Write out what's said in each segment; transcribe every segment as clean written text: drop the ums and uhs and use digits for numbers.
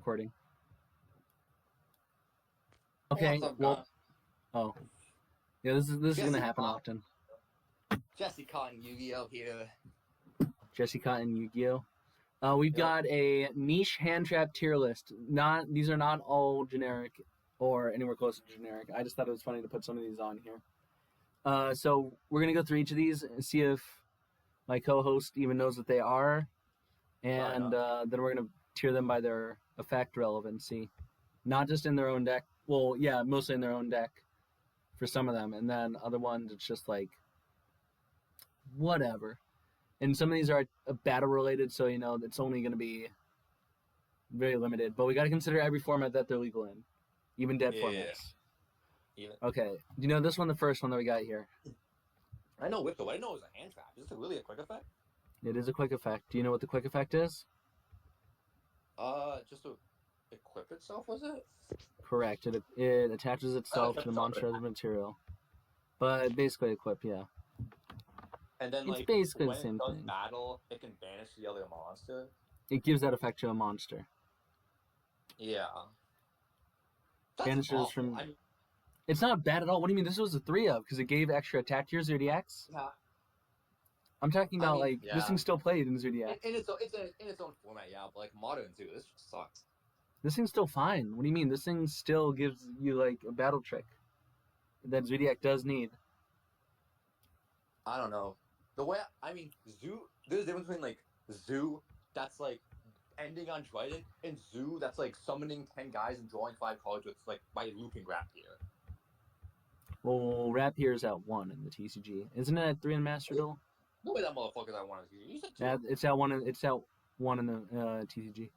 recording. Hey, Okay, what's up, well, Gunn? oh, yeah, this is gonna Jesse happen Cotton. often. Jesse Cotton, Yu-Gi-Oh! Here. Jesse Cotton, Yu-Gi-Oh. We've Yep. got a niche hand trap tier list. These are not all generic or anywhere close to generic. I just thought it was funny to put some of these on here. So we're gonna go through each of these and see if my co-host even knows what they are, and then we're gonna tier them by their effect relevancy, not just in their own deck. Well, yeah, mostly in their own deck for some of them, and then other ones it's just like whatever. And some of these are battle related, so it's only going to be very limited. But we got to consider every format that they're legal in, even dead formats. Even. Okay, do you know this one, the first one that we got here? I know Whipto. I didn't know it was a hand trap. Is this really a quick effect? It is a quick effect. Do you know what the quick effect is? Just to equip itself, was it? Correct. It attaches itself to the monster as a material. But basically equip, yeah. And then, It's like, basically the when same it does thing. battle, it can banish the other monster. It gives that effect to a monster. Yeah. That's Banishes awful. from. I mean, It's not bad at all. What do you mean? This was a 3 of because it gave extra attack to your Zodiacs. yeah. I'm talking about this Yeah. thing's still played in Zodiac. In its own format, yeah. But like modern too, this just sucks. This thing's still fine. What do you mean? This thing still gives you like a battle trick that Zodiac does need. I don't know. Zoo. There's a difference between like Zoo, that's like ending on Trident, and Zoo, that's like summoning 10 guys and drawing 5 cards with like by looping Rapier. Well, Rapier's at 1 in the TCG. Isn't it at 3 in Master Duel? No way that motherfucker's at 1 in the TCG. You said 2. It's at 1. It's at 1 in the TCG.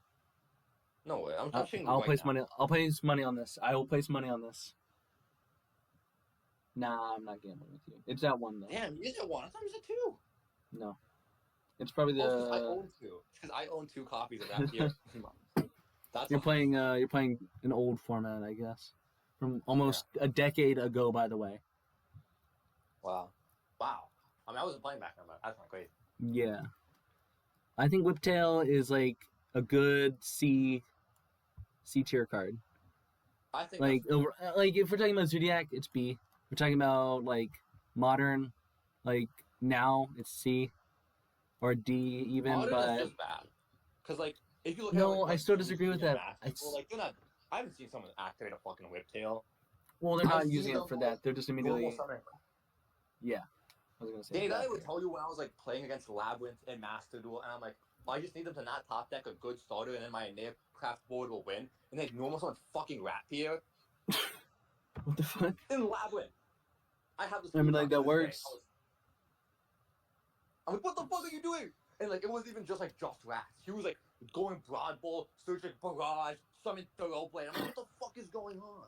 No way. I'm checking I'll right place now. money. I'll place money on this. I will place money on this. Nah, I'm not gambling with you. It's at 1 though. Damn, you said 1. I thought you said 2. No, it's probably the. I own 2. It's because I own 2 copies of Rapier. You're playing an old format, I guess, from almost a decade ago. By the way. Wow. I mean, I wasn't playing back then, but that's not crazy. Yeah, I think Whiptail is like a good C tier card. I think like if we're talking about Zodiac, it's B. We're talking about like modern, like now it's C or D even. modern but is just bad because like if you look no, at like, I still disagree with that. Like they're not. I haven't seen someone activate a fucking Whiptail. Well, they're not using it for that. They're just immediately. Yeah, I was gonna say. Dave, I would tell you when I was like playing against Labyrinth and Master Duel, and I'm like, I just need them to not top deck a good starter, and then my Naircraft board will win. And then normal someone fucking Rapier. What the fuck? In Labyrinth, I have this. I mean, like that works. I'm like, what the fuck are you doing? And like, it wasn't even just rats. He was like going broad ball, searching barrage, summon Thoroughblade. I'm like, what the fuck is going on?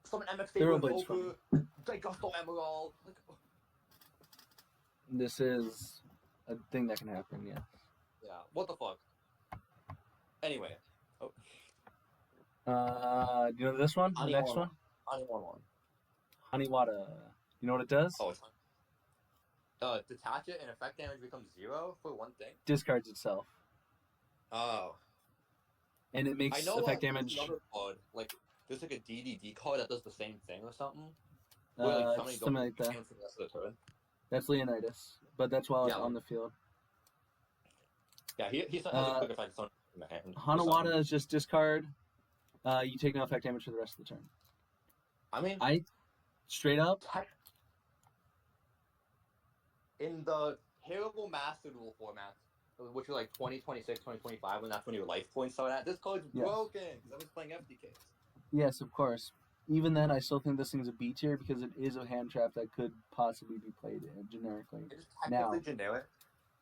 Summon MX Saber, like Gusto Emerald. Like, this is a thing that can happen. Yeah. Yeah. What the fuck? Anyway. Do you know this one? The next one? Haniwata. You know what it does? Oh, it's detach it and effect damage becomes 0 for one thing. Discards itself. Oh. And it makes effect damage. Another card, like there's like a DDD card that does the same thing or something. Something like that. For the rest of the turn. That's Leonidas, but that's while it's on the field. Yeah, he's not has a quick effect in the hand. Haniwata is just discard. You take no effect damage for the rest of the turn. I mean, straight up. In the terrible Master Duel format, which was like 2026, 2025, when that's when your life points start at, this card's broken because I was playing FDKs. Yes, of course. Even then, I still think this thing's a B tier because it is a hand trap that could possibly be played generically. It's technically generic.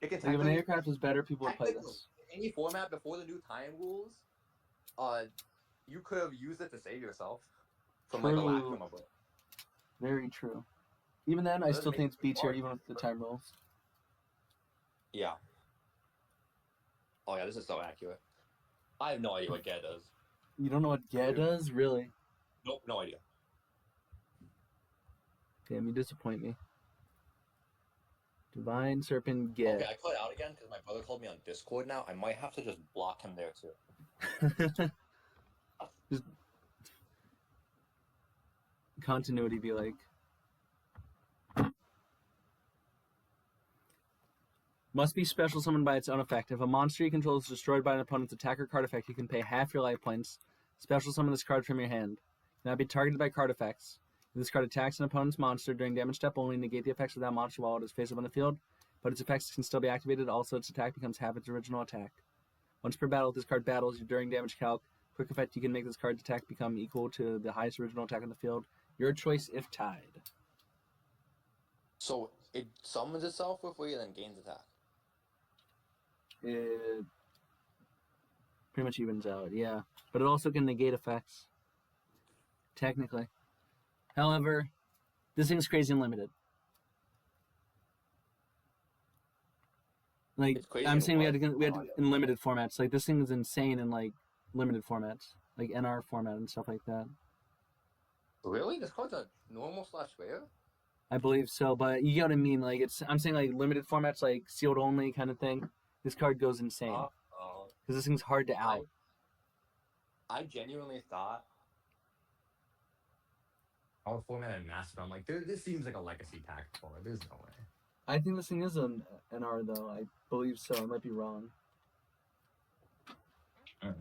If an aircraft was better, people would play this. In any format before the new time rules, you could have used it to save yourself from like a lack of it. Very true. Even then, I still think it's B tier, even with the time rules. Yeah. Oh yeah, this is so accurate. I have no idea what Gea does. You don't know what Gea does? Really? Nope, no idea. Damn, you disappoint me. Divine Serpent Gea. Okay, I cut out again because my brother called me on Discord now. I might have to just block him there too. Just continuity be like. Must be special summoned by its own effect. If a monster you control is destroyed by an opponent's attack or card effect, you can pay half your life points. Special summon this card from your hand. Cannot be targeted by card effects. If this card attacks an opponent's monster during damage step, only negate the effects of that monster while it is face up on the field, but its effects can still be activated. Also, its attack becomes half its original attack. Once per battle, if this card battles you during damage calc, quick effect, you can make this card's attack become equal to the highest original attack on the field. Your choice if tied. So it summons itself for free and then gains attack. It pretty much evens out, yeah. But it also can negate effects. Technically. However, this thing's crazy and limited. Like, It's crazy I'm saying we had in to in limited formats. Like, this thing is insane in, like, limited formats. Like, NR format and stuff like that. Really? This card's a normal / rare? I believe so, but you get what I mean. Like, I'm saying, like, limited formats, like, sealed only kind of thing. This card goes insane. Because this thing's hard to out. I genuinely thought I was formatted Mastodon. Like, this seems like a legacy pack format. There's no way. I think this thing is an NR, though. I believe so. I might be wrong. I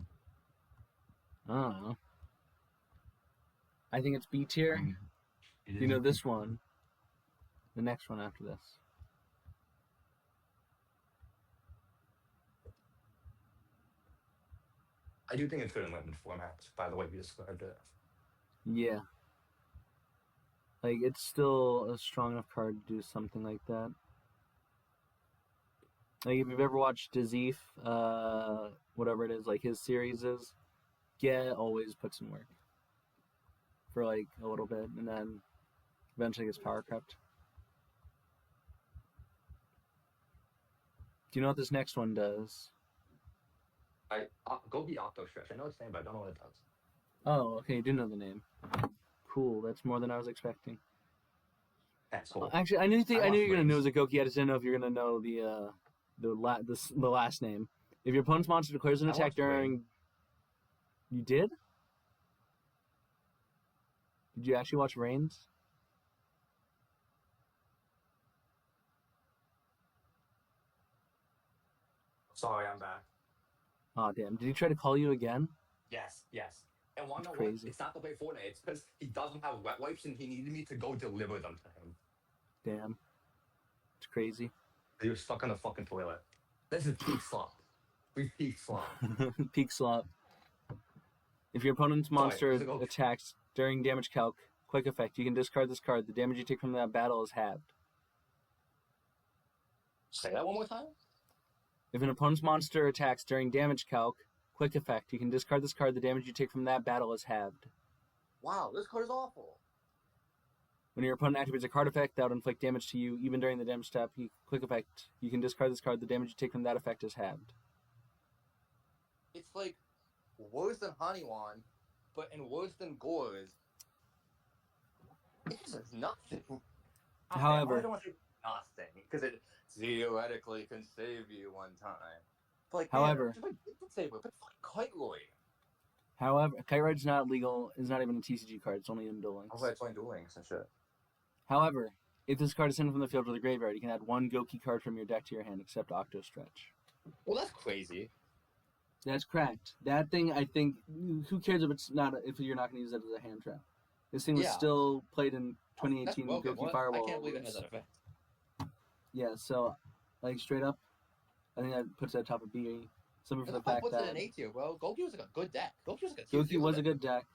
don't know. I think it's B tier. You know this one. The next one after this. I do think it's good in limited formats, by the way you described it. Yeah. Like, it's still a strong enough card to do something like that. Like, if you've ever watched Dazif, whatever it is, like his series is, always puts in work. For, like, a little bit, and then eventually gets power crept. Do you know what this next one does? Go be Octo Stretch. I know its name, but I don't know what it does. Oh, okay, you do know the name. Cool, that's more than I was expecting. That's cool. Actually, I knew you were gonna know Zagoki. I just didn't know if you're gonna know the last name. If your opponent's monster declares an attack during, you did? Did you actually watch Reigns? Sorry, I'm back. Oh damn! Did he try to call you again? Yes. And one what? Crazy. It's not to play Fortnite. It's because he doesn't have wet wipes and he needed me to go deliver them to him. Damn. It's crazy. He was stuck on the fucking toilet. This is peak slop. We peak slop. Peak slop. If your opponent's monster attacks during damage calc, quick effect, you can discard this card. The damage you take from that battle is halved. Say that one more time? If an opponent's monster attacks during damage calc, quick effect, you can discard this card. The damage you take from that battle is halved. Wow, this card is awful. When your opponent activates a card effect that would inflict damage to you, even during the damage step, quick effect, you can discard this card. The damage you take from that effect is halved. It's like worse than Haniwan, but and worse than Gores. It's just nothing. However, I don't want to say nothing because it theoretically can save you one time. But like, however, man, it can save it, but fucking Kite Roy. However, Kite Ride's not legal. It's not even a TCG card. It's only in Duel Links. Oh, it's only Duel Links and shit. However, if this card is sent from the field to the graveyard, you can add one Goki card from your deck to your hand, except Octo Stretch. Well, that's crazy. That's cracked. That thing, I think, who cares if it's not if you're not going to use it as a hand trap? This thing was still played in 2018 Goki Firewall. I can't believe it has that effect. Yeah, so, like, straight up, I think that puts it at top of B. Something for the fact puts that it in A tier, bro. Goki was like a good deck. Goki was a good deck.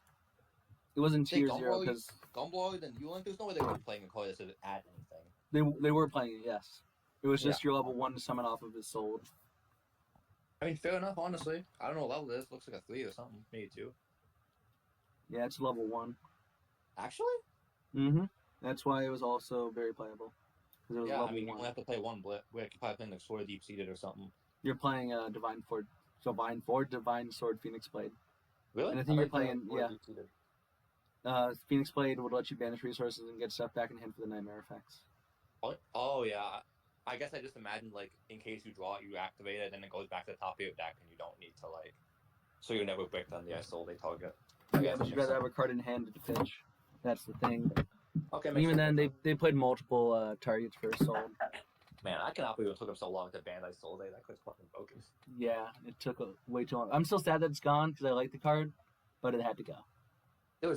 It wasn't tier 0 because Gumbloid and Yulin. There's no way they were playing a card that should add anything. They were playing it, yes. It was just your level 1 to summon off of his soul. I mean, fair enough, honestly. I don't know what level it is. Looks like a 3 or something. Maybe 2. Yeah, it's level 1. Actually? Mm-hmm. That's why it was also very playable. Because it was level 1. You only have to play one blip. We're probably playing like Sword Deep Seated or something. You're playing Divine Sword Phoenix Blade. Really? And I think you're playing, Phoenix Blade would let you banish resources and get stuff back in hand for the Nightmare effects. Oh, yeah. I guess I just imagined, like, in case you draw it, you activate it, and it goes back to the top of your deck, and you don't need to, like... So you never break down the Isolde target. Yeah, but you'd rather have a card in hand to pitch. That's the thing. Okay, Even then, they played multiple targets for Sold. Man, I cannot believe it took them so long to ban Isolde. That card's fucking broken. Yeah, it took way too long. I'm still sad that it's gone because I like the card, but it had to go. I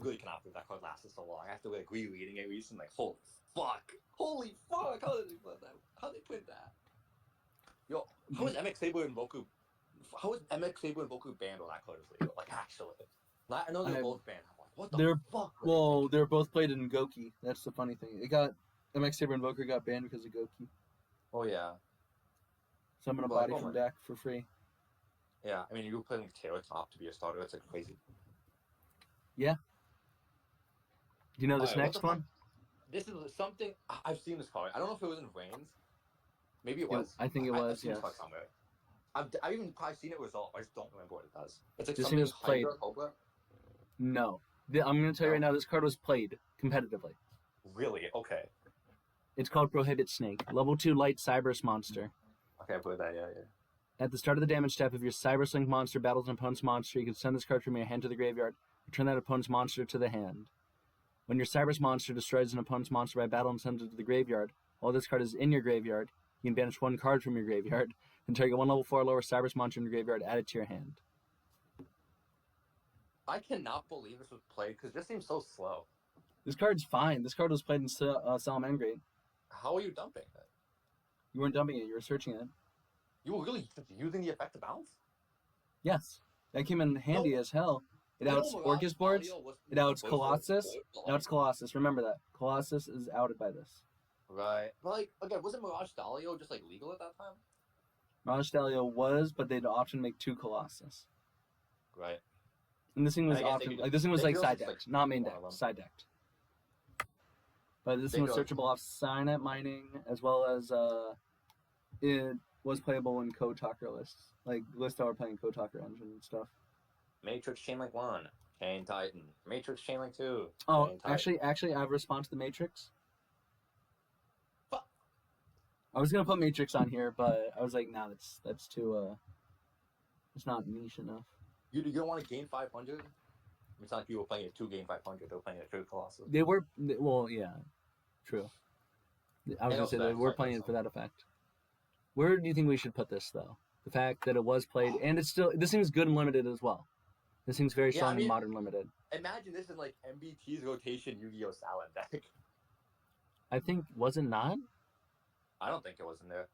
really cannot believe that card lasted so long. I have to like rereading it recently. Like, holy fuck! How did they put that? How did they put that? Yo, how is MX Saber and Boku? How is MX Saber and Boku banned on that card is legal? Like, actually, I know they're both banned. I'm like, what the fuck? Well, they're both played in Goki. That's the funny thing. It got MX Saber Invoker got banned because of Goki. Oh yeah. Summon a body from deck for free. Yeah, I mean, you were playing Taylor Top to be a starter. It's like crazy. Yeah. Do you know this next one? This is something I've seen this card. I don't know if it was in Reigns. Maybe it was. I think it was. Yes. I've even probably seen it resolve. I just don't remember what it does. It's like this something was played. Cobra? No. I'm going to tell you right now. This card was played competitively. Really? Okay. It's called Prohibit Snake. Level 2 light Cyberus monster. Okay, I played that. Yeah. At the start of the damage step, if your Cyberus Link monster battles an opponent's monster, you can send this card from your hand to the graveyard. Return that opponent's monster to the hand. When your Cyberus monster destroys an opponent's monster by battle and sends it to the graveyard, while this card is in your graveyard, you can banish one card from your graveyard and target one level 4 or lower Cyberus monster in your graveyard, add it to your hand. I cannot believe this was played because this seems so slow. This card's fine. This card was played in Salamangreat. How are you dumping it? You weren't dumping it. You were searching it. You were really using the effect to bounce? Yes. That came in handy as hell. It outs Orcus boards. It outs Colossus. It outs Colossus. Remember that. Colossus is outed by this. Right. But like, again, wasn't Mirage Stalio just like legal at that time? Mirage Stalio was, but they'd often make 2 Colossus. Right. And this thing was often this thing was like side decked, not main decked, side decked. But this thing was searchable off Signet mining as well as it was playable in Code Talker lists. Like lists that were playing Code Talker engine and stuff. Matrix Chainlink 1, Chain Titan, Matrix Chainlink 2. Oh, actually I have a response to Matrix. Fuck. I was gonna put Matrix on here, but I was like, nah, that's too it's not niche enough. You don't want to gain 500? It's not like you were playing a 2 game 500, they were playing a 3 Colossus. They were, well, yeah, true. I was going to say they were playing it for that effect. Where do you think we should put this, though? The fact that it was played, and it's still, this thing's good and limited as well. This thing's very strong in modern limited. Imagine this in, like, MBT's rotation Yu-Gi-Oh! Salad deck. I think, was it not? I don't think it was in there.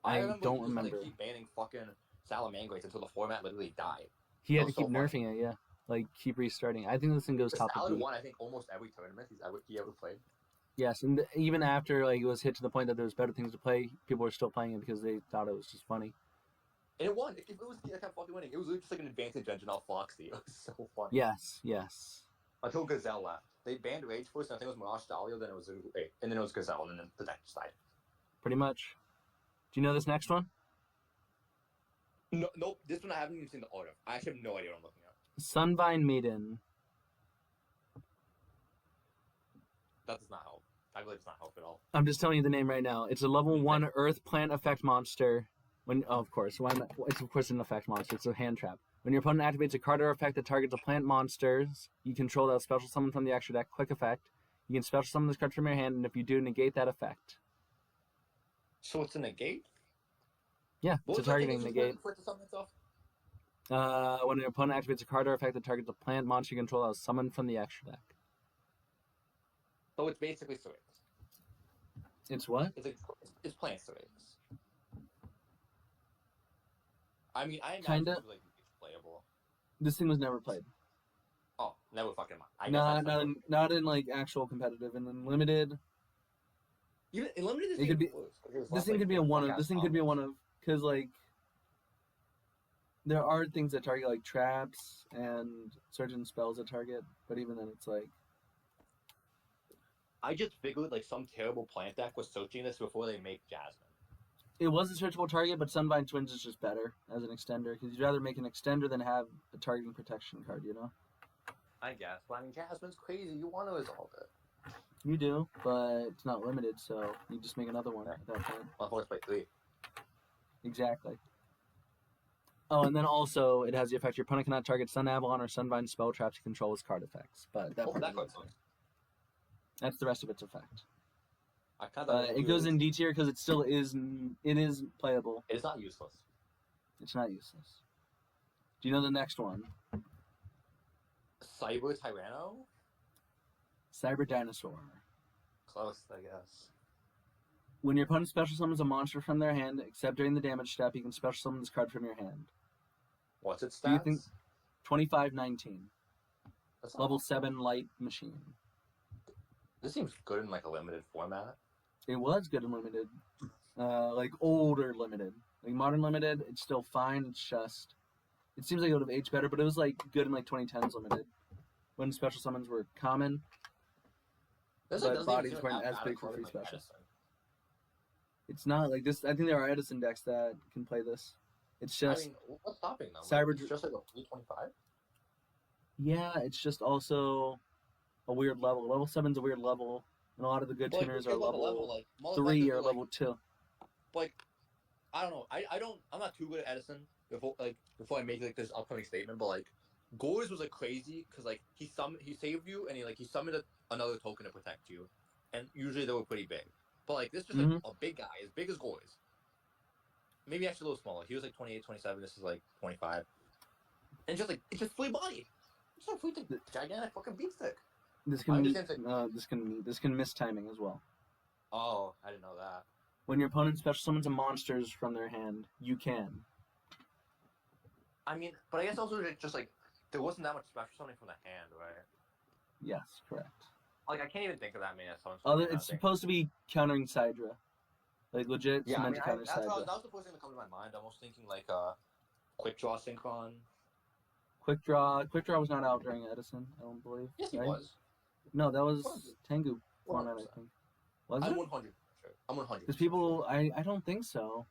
I don't remember. They keep banning fucking Salamangreats until the format literally died. He had to keep nerfing it, yeah. Like, keep restarting. I think this thing goes top of Salad won, I think, almost every tournament he ever played. Yes, and even after like it was hit to the point that there was better things to play, people were still playing it because they thought it was just funny. And it won. It was kept fucking winning. It was just like an advantage engine off Foxy. It was so funny. Yes. Until Gazelle left. They banned Rage first, and I think it was Mirage Stalio, then it was and then it was Gazelle, and then the deck just died. Pretty much. Do you know this next one? No, nope. This one I haven't even seen the order. I actually have no idea what I'm looking at. Sunvine Maiden. That does not help. I believe it's not help at all. I'm just telling you the name right now. It's a level 1 Earth Plant effect monster. Of course, it's of course an effect monster. It's a hand trap. When your opponent activates a card or effect that targets a plant monsters you control that special summon from the extra deck, quick effect. You can special summon this card from your hand, and if you do, negate that effect. So it's a negate? Yeah, it's a targeting negate. When your opponent activates a card or effect that targets a plant monster you control that was summoned from the extra deck. So it's basically Syrinx. It's what? It's plant Syrinx. I mean, I imagine it was like playable. This thing was never played. Oh, never fucking mind. Not in like actual competitive, and then limited. Even in limited, it could be. This thing could be a one of. This thing could be a one of because like there are things that target like traps and certain spells that target, but even then, it's like. I just figured like some terrible plant deck was searching this before they make Jasmine. It was a searchable target, but Sunvine Twins is just better as an extender because you'd rather make an extender than have a targeting protection card, you know? I guess. Well, I mean, Jasmine's crazy. You want to resolve it. You do, but it's not limited, so you just make another one at that point. I'll always play 3. Exactly. Oh, and then also it has the effect your opponent cannot target Sun Avalon or Sunvine spell traps to control his card effects. But that Oh, part that doesn't card's say. That's the rest of its effect. I kind of It goes in D tier because it still is. It is playable. It's not useless. It's not useless. Do you know the next one? Cyber Tyranno? Cyber Dinosaur. Close, I guess. When your opponent special summons a monster from their hand, except during the damage step, you can special summon this card from your hand. What's its stats? Do you think 25-19? That's not Level awful. 7 light machine. This seems good in like a limited format. It was good and limited. Like older limited. Like modern limited, it's still fine. It's just it seems like it would have aged better, but it was like good in like 2010s limited. When special summons were common. This But doesn't bodies even weren't have as bad big for card free like special. Edison. It's not like this. I think there are Edison decks that can play this. It's I just mean, what's stopping them? Cyber- It's just like a 325? yeah, it's just also a weird level. Level 7's a weird level, and a lot of the good But, like, tuners who are cares about the level like, 3 motherfuckers or are, like, level 2. like, I don't know. I'm not too good at Edison before I make like this upcoming statement, but like, Gores was like crazy because like he saved you and he summoned another token to protect you, and usually they were pretty big. But like this is just like a big guy, as big as Gores. Maybe actually a little smaller. He was like 28, 27. This is like 25, and just like it's just fully body. It's not fully gigantic fucking beatstick. This I can understand this can miss timing as well. Oh, I didn't know that. When your opponent special summons a monsters from their hand, you can. I mean, but I guess also just like there wasn't that much special summoning from the hand, right? Yes, correct. Like I can't even think of that many summons. It's supposed to be countering Sidra. Like legit, Yeah, I meant mean, to counter that Sidra. was the first thing that comes to my mind. I was thinking like quick draw synchron. Quick draw was not out during Edison, I don't believe. Yes, he right? was. No, that was Was it? Tengu format, 100%. I think. Was I'm it? 100 sure. I'm 100. Because people, I don't think so.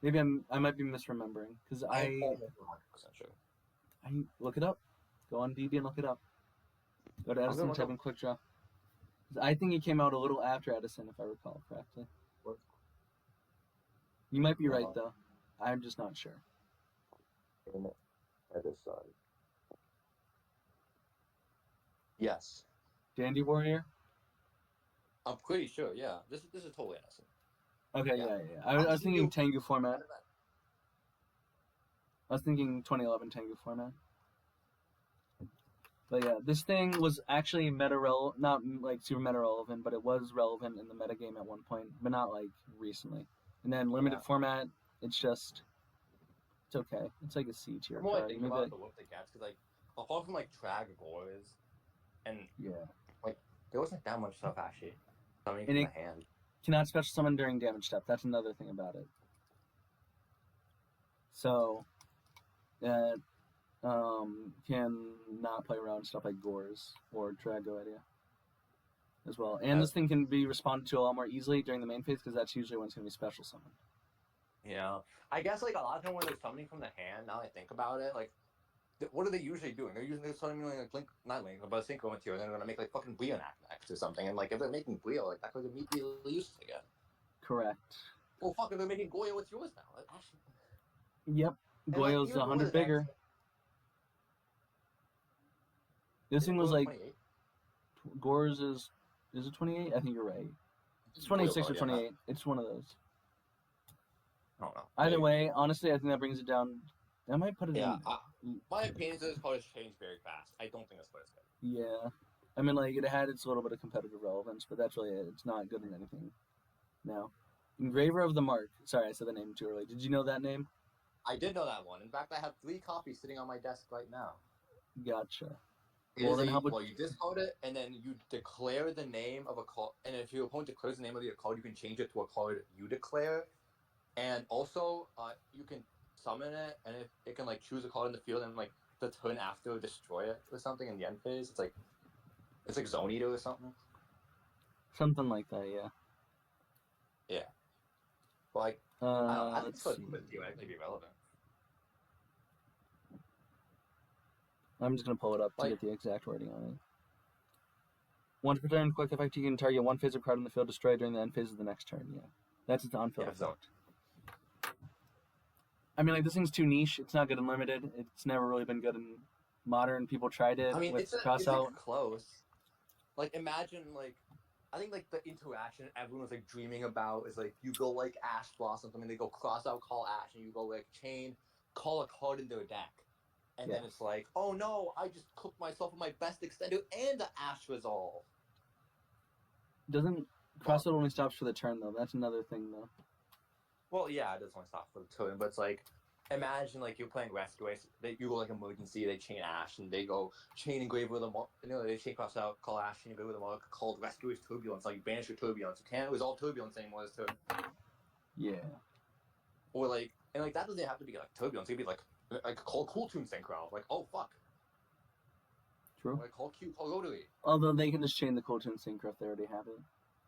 Maybe I might be misremembering. Because I'm 100% sure. I look it up. Go on BB and look it up. Go to I'm Edison, gonna type look in quick draw. I think it came out a little after Edison, if I recall correctly. What? You might be right though. I'm just not sure. Edison. Yes. Dandy Warrior. I'm pretty sure. Yeah. This is totally Edison. Okay, Yeah. yeah. I was thinking Tengu format. I was thinking 2011 Tengu format. But yeah, this thing was actually not like super meta relevant, but it was relevant in the metagame at one point, but not like recently. And then limited format, it's okay. It's like a C tier. The more I think about the whip that gets, because like apart from like Tragors, and like there wasn't that much stuff actually coming from the hand. Cannot special summon during damage step. That's another thing about it. So, can not play around stuff like Gores or Dragoedia as well. And this thing can be responded to a lot more easily during the main phase because that's usually when it's going to be special summoned. Yeah. I guess like a lot of time when they're summoning from the hand, now I think about it, like what are they usually doing? They're summoning like not Link, but a Synchro material, and they're gonna make like fucking Brionac next or something. And like if they're making Brio, like that could immediately useless again. Correct. Well, fuck, if they're making Goyo, what's yours now? Like, yep. Goyo's 100 bigger. This thing was like 28? Gore's is it 28? I think you're right. It's 26 or 28. It's one of those. I don't know. Either way, honestly, I think that brings it down. I might put it in. My opinion is this card has changed very fast. I don't think this card is good. Yeah. I mean, like, it had its little bit of competitive relevance, but that's really it. It's not good in anything now. Engraver of the Mark. Sorry, I said the name too early. Did you know that name? I did know that one. In fact, I have 3 copies sitting on my desk right now. Gotcha. Well, you discard it, and then you declare the name of a card. And if your opponent declares the name of your card, you can change it to a card you declare. And also, you can summon it, and it can like choose a card in the field, and like the turn after destroy it or something in the end phase. It's like Zone Eater or something. Something like that, yeah. Yeah. But like, I think it's theoretically be relevant. I'm just gonna pull it up to get the exact wording on it. Once per turn, quick effect, you can target one phase of card on the field, destroy during the end phase of the next turn. Yeah, that's its on-field effect. I mean, like, this thing's too niche. It's not good in limited. It's never really been good in modern. People tried it I mean, with it's Crossout. like close. Like imagine like I think like the interaction everyone was like dreaming about is like you go like Ash Blossom, I mean they go cross out, call Ash, and you go like chain, call a card in their deck. And then it's like, oh no, I just cooked myself with my best extender and the Ash Resolve. Doesn't Crossout only stops for the turn though? That's another thing though. Well, yeah, it does only stop for the turn, but it's like imagine like you're playing Rescue Ace, you go like Emergency, they chain Ash, and they go chain Engrave with them. They chain cross out, call Ash, and Engrave with them all called Rescue Ace Turbulence. Like you banish your Turbulence. You can't resolve Turbulence anymore this turn. Yeah. Or like, and like that doesn't have to be like Turbulence. It could be like call Cool Tune Synchro. Like, oh fuck. True. Or like call Rotary. Although they can just chain the Cold Tune Synchro if they already have it.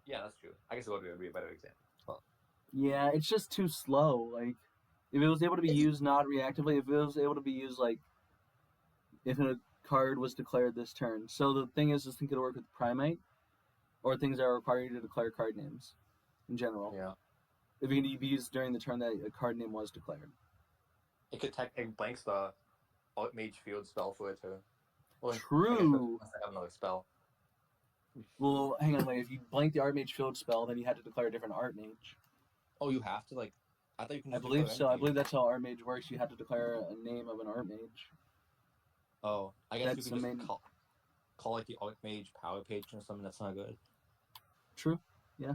Yeah, that's true. I guess Rotary would be a better example. Yeah, it's just too slow. Like, if it was able to be used not reactively, if it was able to be used like if a card was declared this turn. So the thing is, this thing could work with Primate, or things that require you to declare card names in general. Yeah. If it can be used during the turn that a card name was declared. It blanks the Mage Field spell for it too. Well, True. I have another spell. Well, hang on, wait. If you blank the Archmage Field spell, then you had to declare a different Archmage. Oh, you have to like. I thought you can. I believe so. I believe that's how Archmage works. You have to declare a name of an Archmage. Oh, I guess That's you can the just main- call like the Archmage Power Page or something. That's not good. True. Yeah.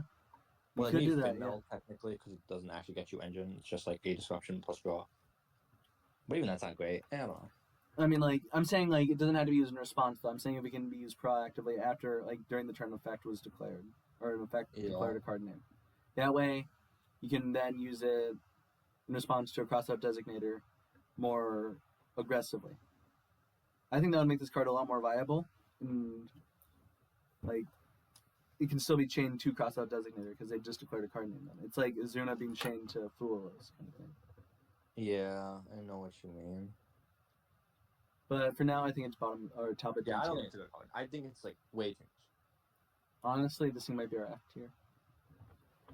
Well, could it do needs that, Fin Meld technically because it doesn't actually get you engine. It's just like a disruption plus draw. But even that's not great. I don't know. I mean, like, I'm saying, like, it doesn't have to be used in response, though. I'm saying if it can be used proactively after, like, during the turn effect was declared, or an effect declared a card name. That way, you can then use it in response to a crossout designator more aggressively. I think that would make this card a lot more viable, and, like, it can still be chained to crossout designator because they just declared a card name then. It's like Azuna being chained to Fulos kind of thing. Yeah, I know what you mean. But for now, I think it's bottom or top of Yeah, I don't tier. think it's a good card. I think it's like way too much. Honestly, this thing might be our F tier.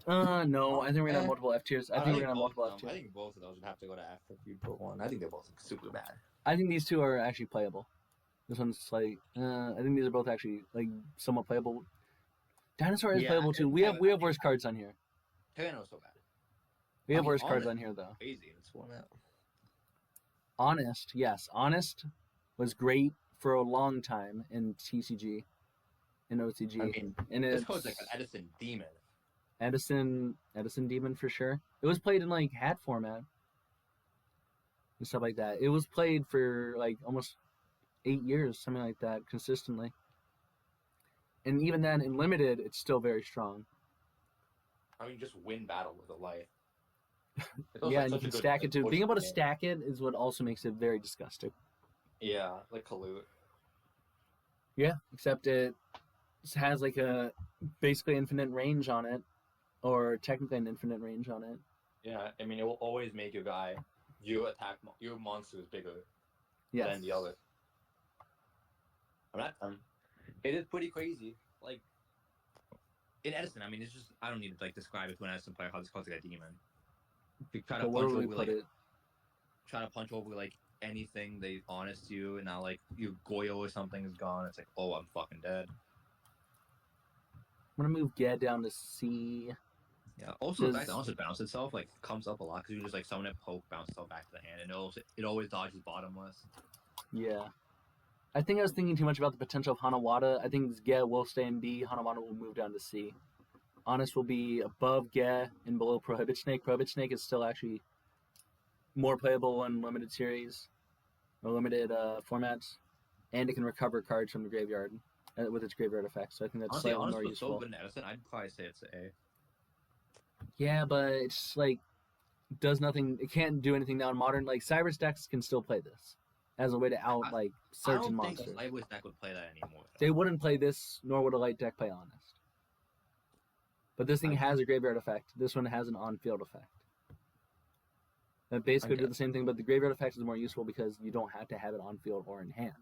No, I think we're gonna have multiple F tiers. I think we're gonna have multiple F tiers. I think both of those would have to go to F if you put one. I think they're both super bad. I think these two are actually playable. This one's like, I think these are both actually like somewhat playable. Dinosaur is playable too. We have worse cards on here. Tyranno's so bad. We have worse cards on here though. Crazy in this format. Honest, yes, Honest was great for a long time in TCG, in OCG. I mean, and this it's card's like an Edison Demon. Edison Demon for sure. It was played in like hat format and stuff like that. It was played for like almost 8 years, something like that, consistently. And even then, in limited, it's still very strong. I mean, just win battle with a life. Yeah, and you can stack it too. Being able to stack it is what also makes it very disgusting. Yeah, like Kalut. Yeah, except it has like a basically infinite range on it, or technically an infinite range on it. Yeah, I mean, it will always make your guy, your monster is bigger than the other. It is pretty crazy. Like, in Edison, I mean, it's just, I don't need to like describe it to an Edison player how this card's like a demon. You try to punch over like, try to punch over like anything they honest you, and now like your Goyo or something is gone. It's like, oh, I'm fucking dead. I'm gonna move Ged down to C. Yeah. Also, the fact that also bounce itself like comes up a lot because you can just like summon it, poke, bounce itself back to the hand, and it always dodges bottomless. Yeah. I think I was thinking too much about the potential of Hanawata. I think Ged will stay in B. Hanawata will move down to C. Honest will be above Ged and below Prohibit Snake. Prohibit Snake is still actually more playable in limited series or limited formats, and it can recover cards from the graveyard with its graveyard effects. So I think that's slightly more useful. So good in Edison, I'd probably say it's an A. Yeah, but it's like does nothing. It can't do anything now in modern. Like Cyrus decks can still play this as a way to out like certain monsters. I don't think a Lightweight deck would play that anymore. They wouldn't play this, nor would a light deck play Honest. But this thing has a graveyard effect. This one has an on-field effect. That basically do the same thing, but the graveyard effect is more useful because you don't have to have it on field or in hand.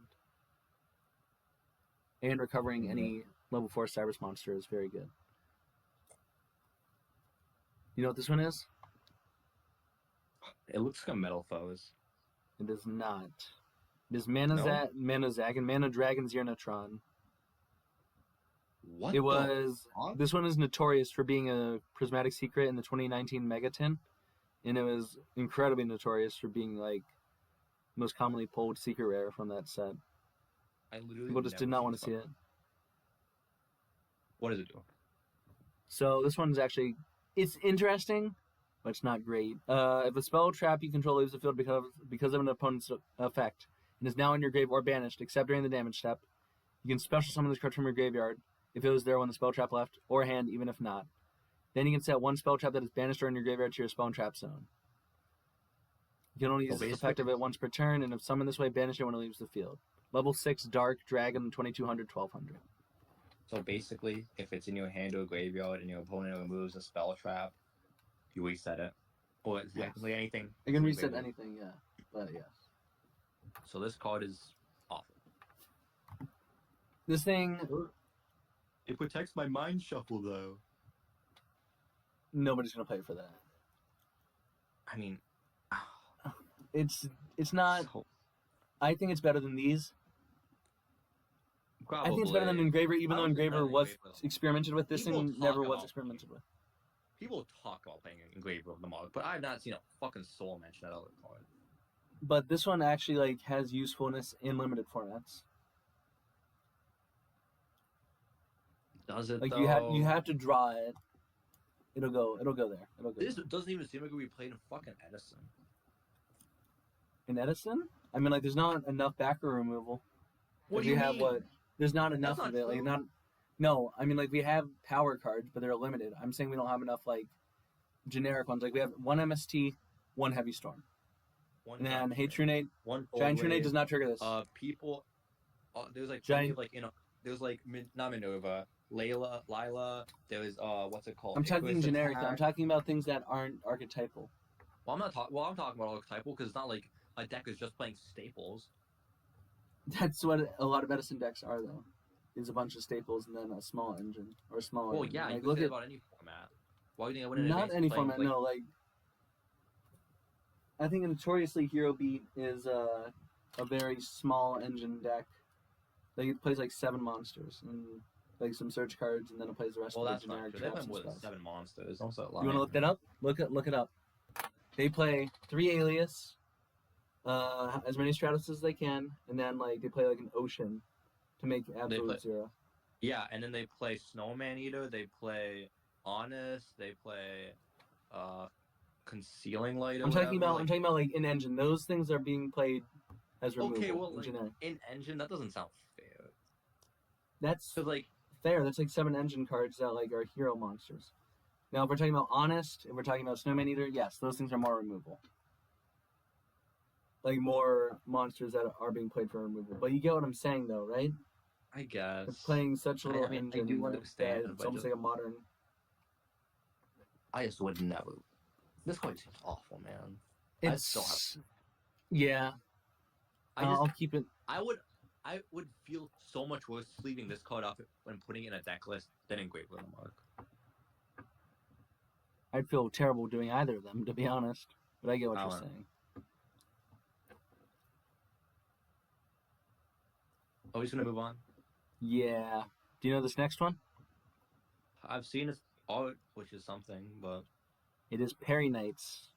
And recovering any level 4 Cyrus monster is very good. You know what this one is? It looks like a Metal Foes. It is not. It is Manozak and Mana Dragon Xernatron. What? It was. fuck? This one is notorious for being a prismatic secret in the 2019 Megaton, and it was incredibly notorious for being like most commonly pulled secret rare from that set. I literally People just did not want to see it. What does it do? So this one's actually, it's interesting, but it's not great. If a spell trap you control leaves the field because of an opponent's effect and is now in your grave or banished, except during the damage step, you can special summon this card from your graveyard if it was there when the spell trap left, or hand even if not. Then you can set one spell trap that is banished or in your graveyard to your spell and trap zone. You can only use this effect of it once per turn, and if summoned this way, banish it when it leaves the field. Level 6 Dark Dragon 2200 1200. So basically, if it's in your hand or graveyard and your opponent removes a spell trap, you reset it. Or it's technically anything. You can reset anything, yeah. But yes. So this card is awful. This thing, It protects my Mind Shuffle, though. nobody's going to play for that. I mean... It's not... So, I think it's better than these. probably. I think it's better than Engraver, even though I was Engraver another was Engraver. experimented with. This People thing talk never was about experimented with. People talk about playing Engraver of the Mark, but I've not seen a fucking soul mention that other card. But this one actually like has usefulness in limited formats. Does it, Like though? you have to draw it. It'll go there. It'll go This there. doesn't even seem like we played in fucking Edison. In Edison? I mean, like, there's not enough backer removal. What do We you have mean? what? There's not enough not of it. Like, true. not. No, I mean, like, we have power cards, but they're limited. I'm saying we don't have enough, like, generic ones. Like, we have one MST, one Heavy Storm. One And then Giant Hate Trunade. One Giant Cold Trunade Wave. does not trigger this. People. There's like Giant- plenty of like there's like not Minerva, Lila. There was what's it called? I'm talking Icarus generic. Attack. I'm talking about things that aren't archetypal. Well, I'm not talking. Well, I'm talking about archetypal because it's not like a deck is just playing staples. That's what a lot of Edison decks are, though. Is a bunch of staples and then a small engine or a small. Well, engine. yeah, Like, you can look say at about any format. Why do you think I wouldn't? not advance any playing, format. like, No, like I think notoriously Hero Beat is a very small engine deck. Like it plays like 7 monsters and like some search cards, and then it plays the rest Well, of that's the not generic true. They play traps and more than stuff. 7 monsters. Don't say You want to look that up? Look it up. They play 3 Alias, as many Stratos as they can, and then like they play like an Ocean to make absolute play- 0. Yeah, and then they play Snowman Eater. They play Honest. They play Concealing Light. Or I'm talking whatever, about like in engine. Those things are being played as removal. Okay, well, in like, generic. in engine, that doesn't sound fair. That's So like, fair. That's like 7 engine cards that like are hero monsters. Now, if we're talking about Honest, if we're talking about Snowman Eater, yes, those things are more removal. Like more monsters that are being played for removal. But you get what I'm saying, though, right? I guess It's playing such a I little mean, I engine do that understand, it's but almost just- like a modern. I just would never. This card seems awful, man. It's still have- yeah. I'll keep it. I would feel so much worse sleeving this card up when putting it in a deck list than Engraver of the Mark. I'd feel terrible doing either of them, to be honest. But I get what I you're don't- saying. Are we just gonna move on? Yeah. Do you know this next one? I've seen its art, which is something, but It is Perry Knights.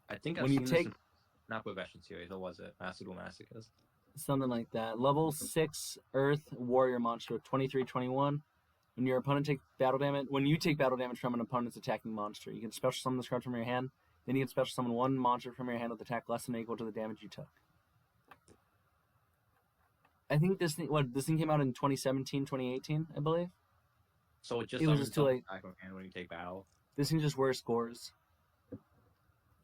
I think I've When you seen take- this in not Progression series, or was it Master Duel Masochist? Something like that. Level 6 Earth Warrior monster with 23-21. When your opponent takes battle damage, when you take battle damage from an opponent's attacking monster, you can special summon this card from your hand. Then you can special summon one monster from your hand with attack less than or equal to the damage you took. I think this thing came out in 2017, 2018, I believe. So it just It was summons just too late. back from hand when you take battle. This thing just wears scores.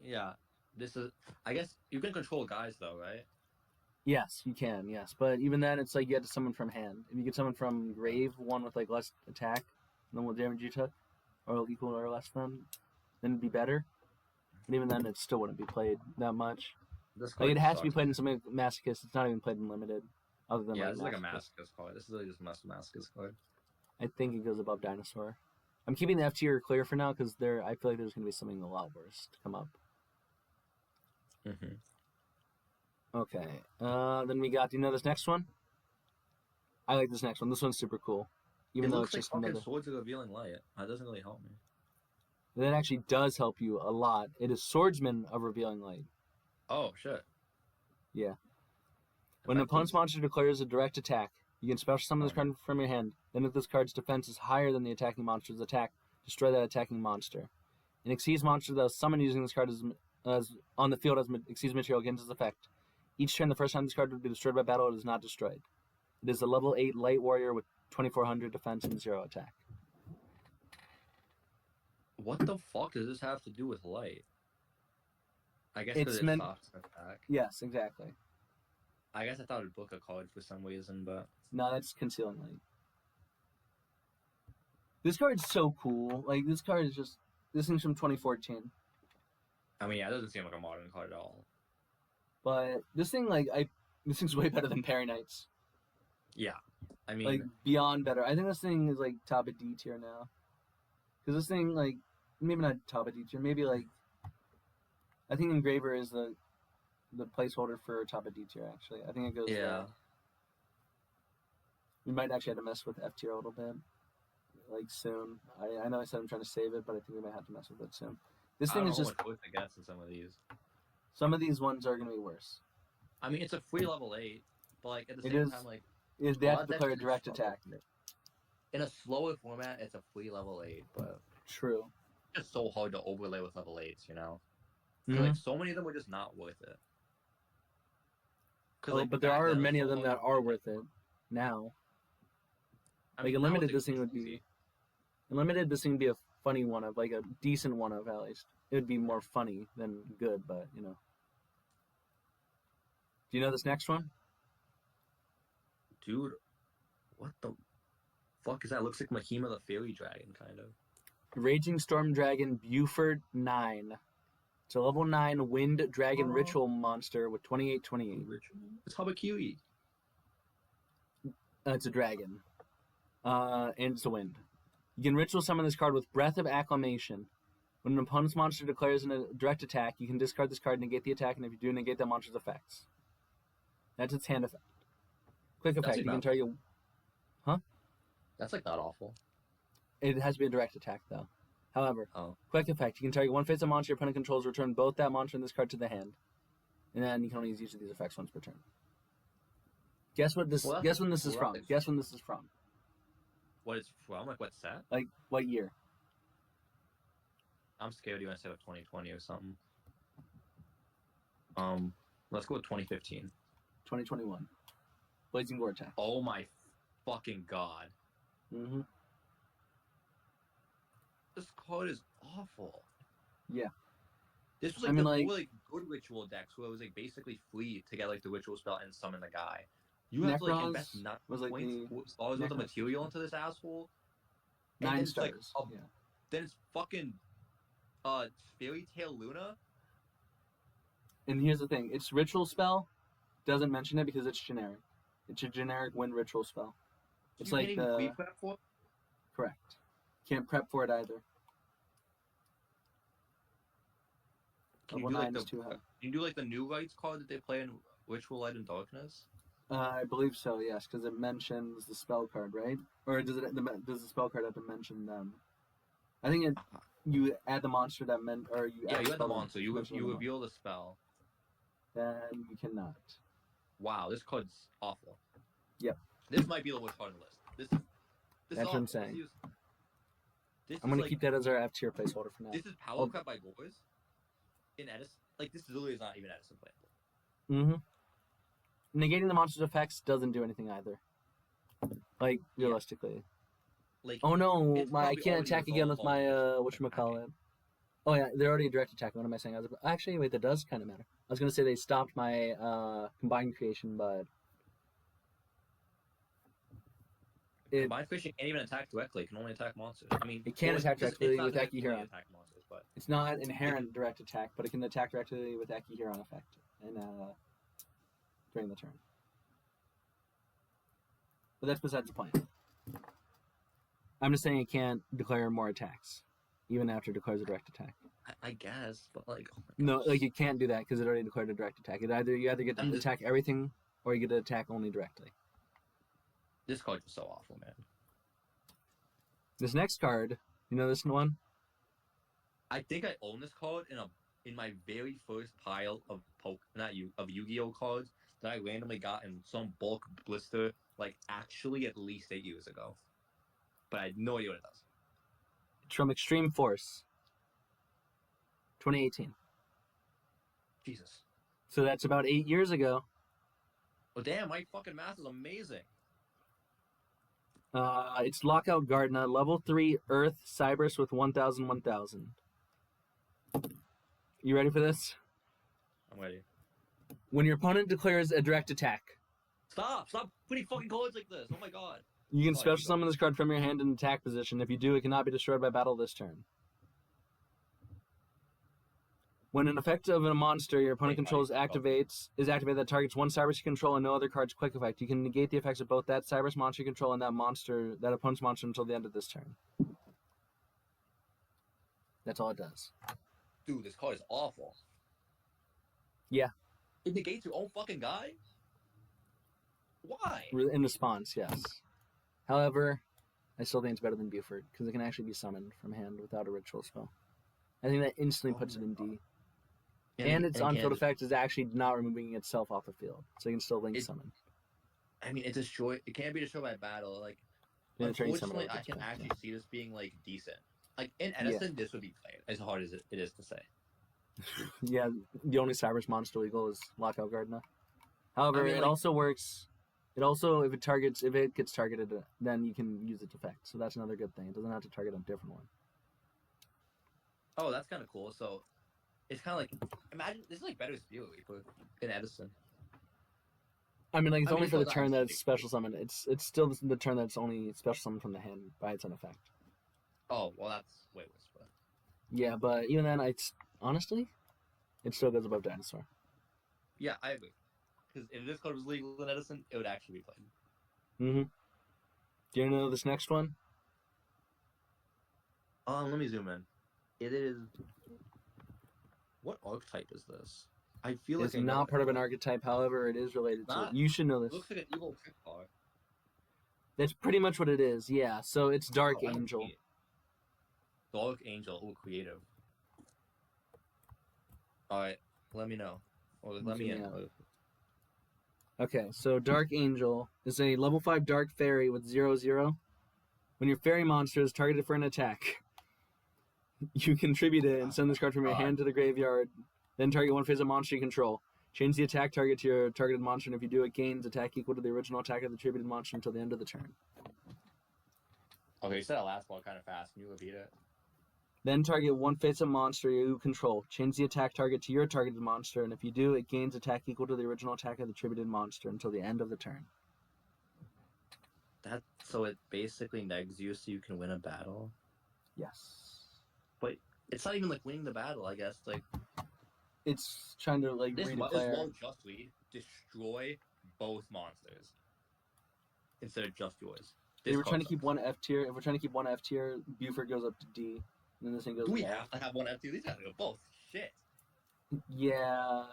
Yeah, this is. I guess you can control guys though, right? Yes, you can, yes. But even then, it's like you had to summon from hand. If you could summon from grave, one with like less attack than what damage you took, or equal or less than it'd be better. But even then, it still wouldn't be played that much. This Like it card has to be sucks. played in something like Masochist. It's not even played in limited, other than Yeah, like this is like a Masochist. Masochist card. This is really just a Masochist card. I think it goes above Dinosaur. I'm keeping the F tier clear for now because I feel like there's going to be something a lot worse to come up. Mm-hmm. Okay. Then we got. Do you know this next one? I like this next one. This one's super cool. Even It though looks it's like just fucking another. Swords of Revealing Light. That doesn't really help me. That actually does help you a lot. It is Swordsman of Revealing Light. Oh shit. Yeah. When an opponent's monster declares a direct attack, you can special summon this card from your hand. Then if this card's defense is higher than the attacking monster's attack, destroy that attacking monster. An Exceeds monster that is summoned using this card as on the field as Exceeds material gains its effect. Each turn, the first time this card would be destroyed by battle, it is not destroyed. It is a level 8 light warrior with 2400 defense and 0 attack. What the fuck does this have to do with light? I guess because It's it meant- stops an attack. Yes, exactly. I guess I thought it'd book a card for some reason, but No, that's Concealing Light. This card's so cool. Like, this card is just... This thing's from 2014. I mean, yeah, it doesn't seem like a modern card at all. But this thing, like, this thing's way better than Parry Knights. Yeah, I mean, Like, beyond better. I think this thing is, like, top of D tier now. Because this thing, like, maybe not top of D tier, maybe, like... I think Engraver is the placeholder for top of D tier, actually. I think it goes yeah. We might actually have to mess with F tier a little bit. Like, soon. I know I said I'm trying to save it, but I think we might have to mess with it soon. This I thing don't is know just... what choice I guess in some of these. Some of these ones are going to be worse. I mean, it's a free level 8, but like at the It same is. time, like They have lot to of that declare a shit is direct slow. attack. In a slower format, it's a free level 8, but True. it's so hard to overlay with level 8s, you know? Mhm. Like, so many of them were just not worth it. 'Cause, Oh, like, but there back are then, it was many so of them hard that to are overlay. worth it now. I Like, mean, Unlimited, nowadays this thing it's would be... easy. Unlimited, this thing would be a funny one of, like, a decent one of, at least. It would be more funny than good, but, you know. Do you know this next one? Dude, what the fuck is that? Looks like Mahima the Fairy Dragon, kind of. Raging Storm Dragon Buford 9. It's a level 9 Wind Dragon Oh. Ritual monster with 2828. Ritual? It's Habakiri. It's a dragon. And it's a wind. You can ritual summon this card with Breath of Acclamation. When an opponent's monster declares a direct attack, you can discard this card, negate the attack, and if you do, negate that monster's effects. That's its hand effect. Quick effect, you can target... That's like not awful. It has to be a direct attack, though. However, Oh. quick effect, you can target one face-up monster your opponent controls, return both that monster and this card to the hand. And then you can only use each of these effects once per turn. Guess what this? Well, guess when this is from. rubbish. Guess when this is from. What it's from? Like, what set? Like, what year? I'm scared you're gonna say like 2020 or something. Let's go with 2015. 2021. Blazing Vortex. Oh my fucking god. Mm-hmm. This card is awful. Yeah. This was I like mean, the like- more like good ritual decks where it was like basically free to get like the ritual spell and summon the guy. You have to like Necrons invest 9 was, like, points the- stars worth of Necrons. material into this asshole. And 9 then it's, like, stars. a- Yeah. Then it's fucking Fairy Tail Luna. And here's the thing: its ritual spell doesn't mention it because it's generic. It's a generic wind ritual spell. It's You like can't even the pre-prep for it? correct. Can't prep for it either. Can you Level do like 9 the is too high. can you do like the new rights card that they play in Ritual Light and Darkness? I believe so. Yes, because it mentions the spell card, right? Or does the spell card have to mention them? I think it. You add the monster that meant, or you. Yeah, add you had the spell that monster. You mentions the reveal the spell. monster. Then you cannot. Wow, this card's awful. Yep. This might be the worst card on the list. This is That's what I'm saying. This I'm is gonna like, keep that as our F tier placeholder for now. This is Power Oh. Crab by Boys in Edison. Like this literally is not even Edison playable. Mm-hmm. Negating the monster's effects doesn't do anything either. Like Yeah. realistically. Like Oh no, It's I probably can't already attack again with resolved my already. whatchamacallit. Oh yeah, they're already a direct attack. What am I saying? Actually, wait, that does kind of matter. I was gonna say they stopped my combined creation, but it Combined Fishing can't even attack directly. It can only attack monsters. I mean, It can well, attack it's directly not with that it can only Akihiro. attack monsters, but it's not inherent direct attack, but it can attack directly with Akihiron effect and during the turn. But that's besides the point. I'm just saying it can't declare more attacks, even after it declares a direct attack. I guess, but like, oh my No, gosh. like you can't do that because it already declared a direct attack. You either get to attack everything or you get to attack only directly. This card is so awful, man. This next card, you know this one? I think I own this card in my very first pile of Yu-Gi-Oh cards that I randomly got in some bulk blister, like actually at least 8 years ago. But I had no idea what it does. It's from Extreme Force, 2018. Jesus. So that's about 8 years ago. Oh damn, my fucking math is amazing. It's Lockout Gardna, level 3 Earth Cybers with 1000. You ready for this? I'm ready. When your opponent declares a direct attack, Stop putting fucking cards like this. Oh my god. you can Oh, special you go. summon this card from your hand in attack position. If you do, it cannot be destroyed by battle this turn. When an effect of a monster your opponent Wait, controls buddy. is activated that targets one Cybers you control and no other card's quick effect, you can negate the effects of both that Cybers monster you control and that opponent's monster until the end of this turn. That's all it does. Dude, this card is awful. Yeah. It negates your own fucking guy? Why? In response, yes. However, I still think it's better than Buford because it can actually be summoned from hand without a ritual spell. I think that instantly puts it in D. And its on-field effect is actually not removing itself off the field, so you can still link summon. I mean, it can't be destroyed by battle. Like, Yeah, turn you unfortunately, summon I can back, actually yeah. see this being like decent. Like in Edison, this would be played as hard as it is to say. Yeah, the only Cybers monster legal is Lockout Gardna. However, I mean, it like- also works. It also, if it gets targeted, then you can use its effect. So that's another good thing. It doesn't have to target a different one. Oh, that's kind of cool. So it's kind of like imagine this is like better Spirit Reaper in Edison. I mean, like it's I mean, only it's for the not turn that actually- it's special summon. It's still the turn that's only special summon from the hand by its own effect. Oh well, that's way worse. But Yeah, but even then, honestly, it still goes above Dinosaur. yeah, I agree. Because if this card was legal in Edison, it would actually be played. Mm-hmm. Do you know this next one? Let me zoom in. It is. What archetype is this? I feel like It's not part of an archetype. However, it is related to it. Not- You should know It this. looks like an evil trick card. That's pretty much what it is. Yeah. So it's Dark Oh, I don't Angel. see it. Dark Angel. Oh, creative. All right, let me know. Or let me in. Yeah. Okay, so Dark Angel is a level 5 Dark Fairy with 0/0. When your fairy monster is targeted for an attack, you contribute it and send this card from your hand to the graveyard. Then target one phase of monster you control. Change the attack target to your targeted monster, and if you do, it gains attack equal to the original attack of the attributed monster until the end of the turn. Okay, you said that last one kind of fast. Can you repeat it? Then target one face of monster you control. Change the attack target to your targeted monster, and if you do, it gains attack equal to the original attack of the attributed monster until the end of the turn. So it basically negs you so you can win a battle. Yes. It's not even like winning the battle, I guess. Like It's trying to like this redeclare. won't just read destroy both monsters instead of just yours. If we're trying to keep one F tier, Buford goes up to D, and then this thing goes. Do we to F. have to have one F2? These gotta go both. Shit. Yeah.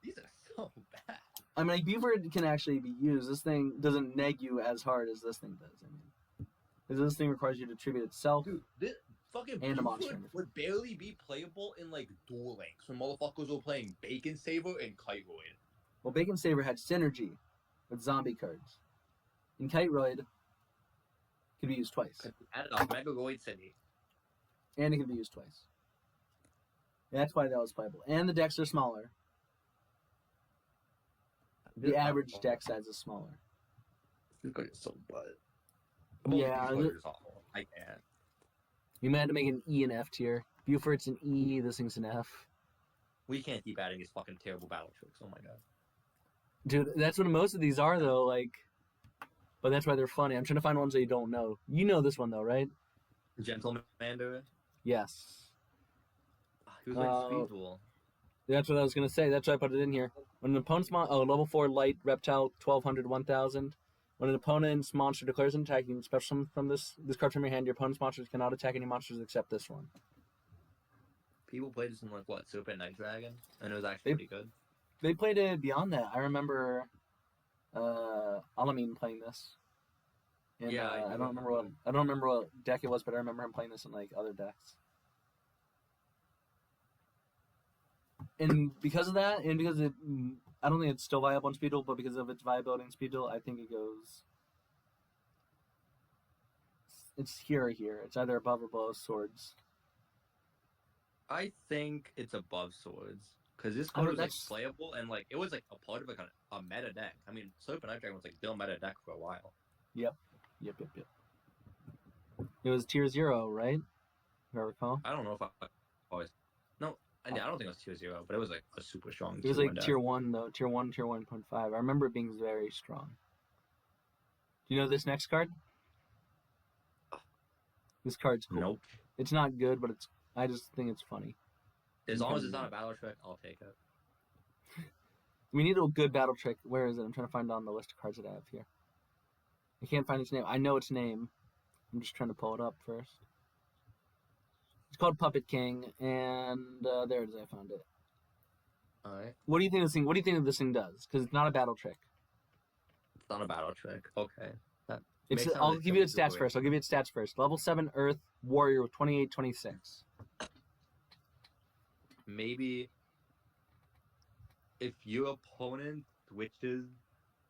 These are so bad. I mean, like, Buford can actually be used. This thing doesn't neg you as hard as this thing does. I mean, because this thing requires you to attribute itself. Dude, this fucking And a monster. Buford would barely be playable in like Duel Links when motherfuckers were playing Bacon Saver and Kiteroid. Well, Bacon Saber had synergy with zombie cards. And Kiteroid could be used twice. Added up Megaloid City. And it can be used twice. That's why that was playable. And the decks are smaller. The average deck size is smaller. This card is so butt. Yeah, This card is awful. I can't. You might have to make an E and F tier. Buford's an E, this thing's an F. We can't keep adding these fucking terrible battle tricks. Oh my god. Dude, that's what most of these are, though. Like, but that's why they're funny. I'm trying to find ones that you don't know. You know this one, though, right? Gentlemander. Yes. He was like Speed Duel. That's what I was gonna say. That's why I put it in here. When an opponent's level 4 light reptile 1200 1000. When an opponent's monster declares an attack, you can special summon from this card from your hand. Your opponent's monsters cannot attack any monsters except this one. people played this in like what Super Night Dragon, and it was actually pretty good. They played it beyond that. I remember Alamin playing this. And, Yeah, I don't remember what deck it was, but I remember him playing this in like other decks. And because of that, and because I don't think it's still viable in Speed Duel, but because of its viability in Speed Duel, I think it goes. It's here or here. It's either above or below Swords. I think it's above Swords because this card was like playable and like it was like a part of like a meta deck. I mean, Super Night Dragon was like still meta deck for a while. Yep. It was tier 0, right? If I recall. I don't know if I always. No, I don't think it was tier 0, but it was like a super strong. It was like tier 1 though. Tier 1, tier 1.5. I remember it being very strong. Do you know this next card? This card's cool. Nope. It's not good, but I just think it's funny. As long as it's not a battle trick, I'll take it. We need a good battle trick. Where is it? I'm trying to find it on the list of cards that I have here. I can't find its name. I know its name. I'm just trying to pull it up first. It's called Puppet King, and there it is. I found it. All right. What do you think of this thing? What do you think this thing does? Because it's not a battle trick. It's not a battle trick. Okay. I'll give you its stats first. Level 7 Earth Warrior with 28-26. Maybe if your opponent switches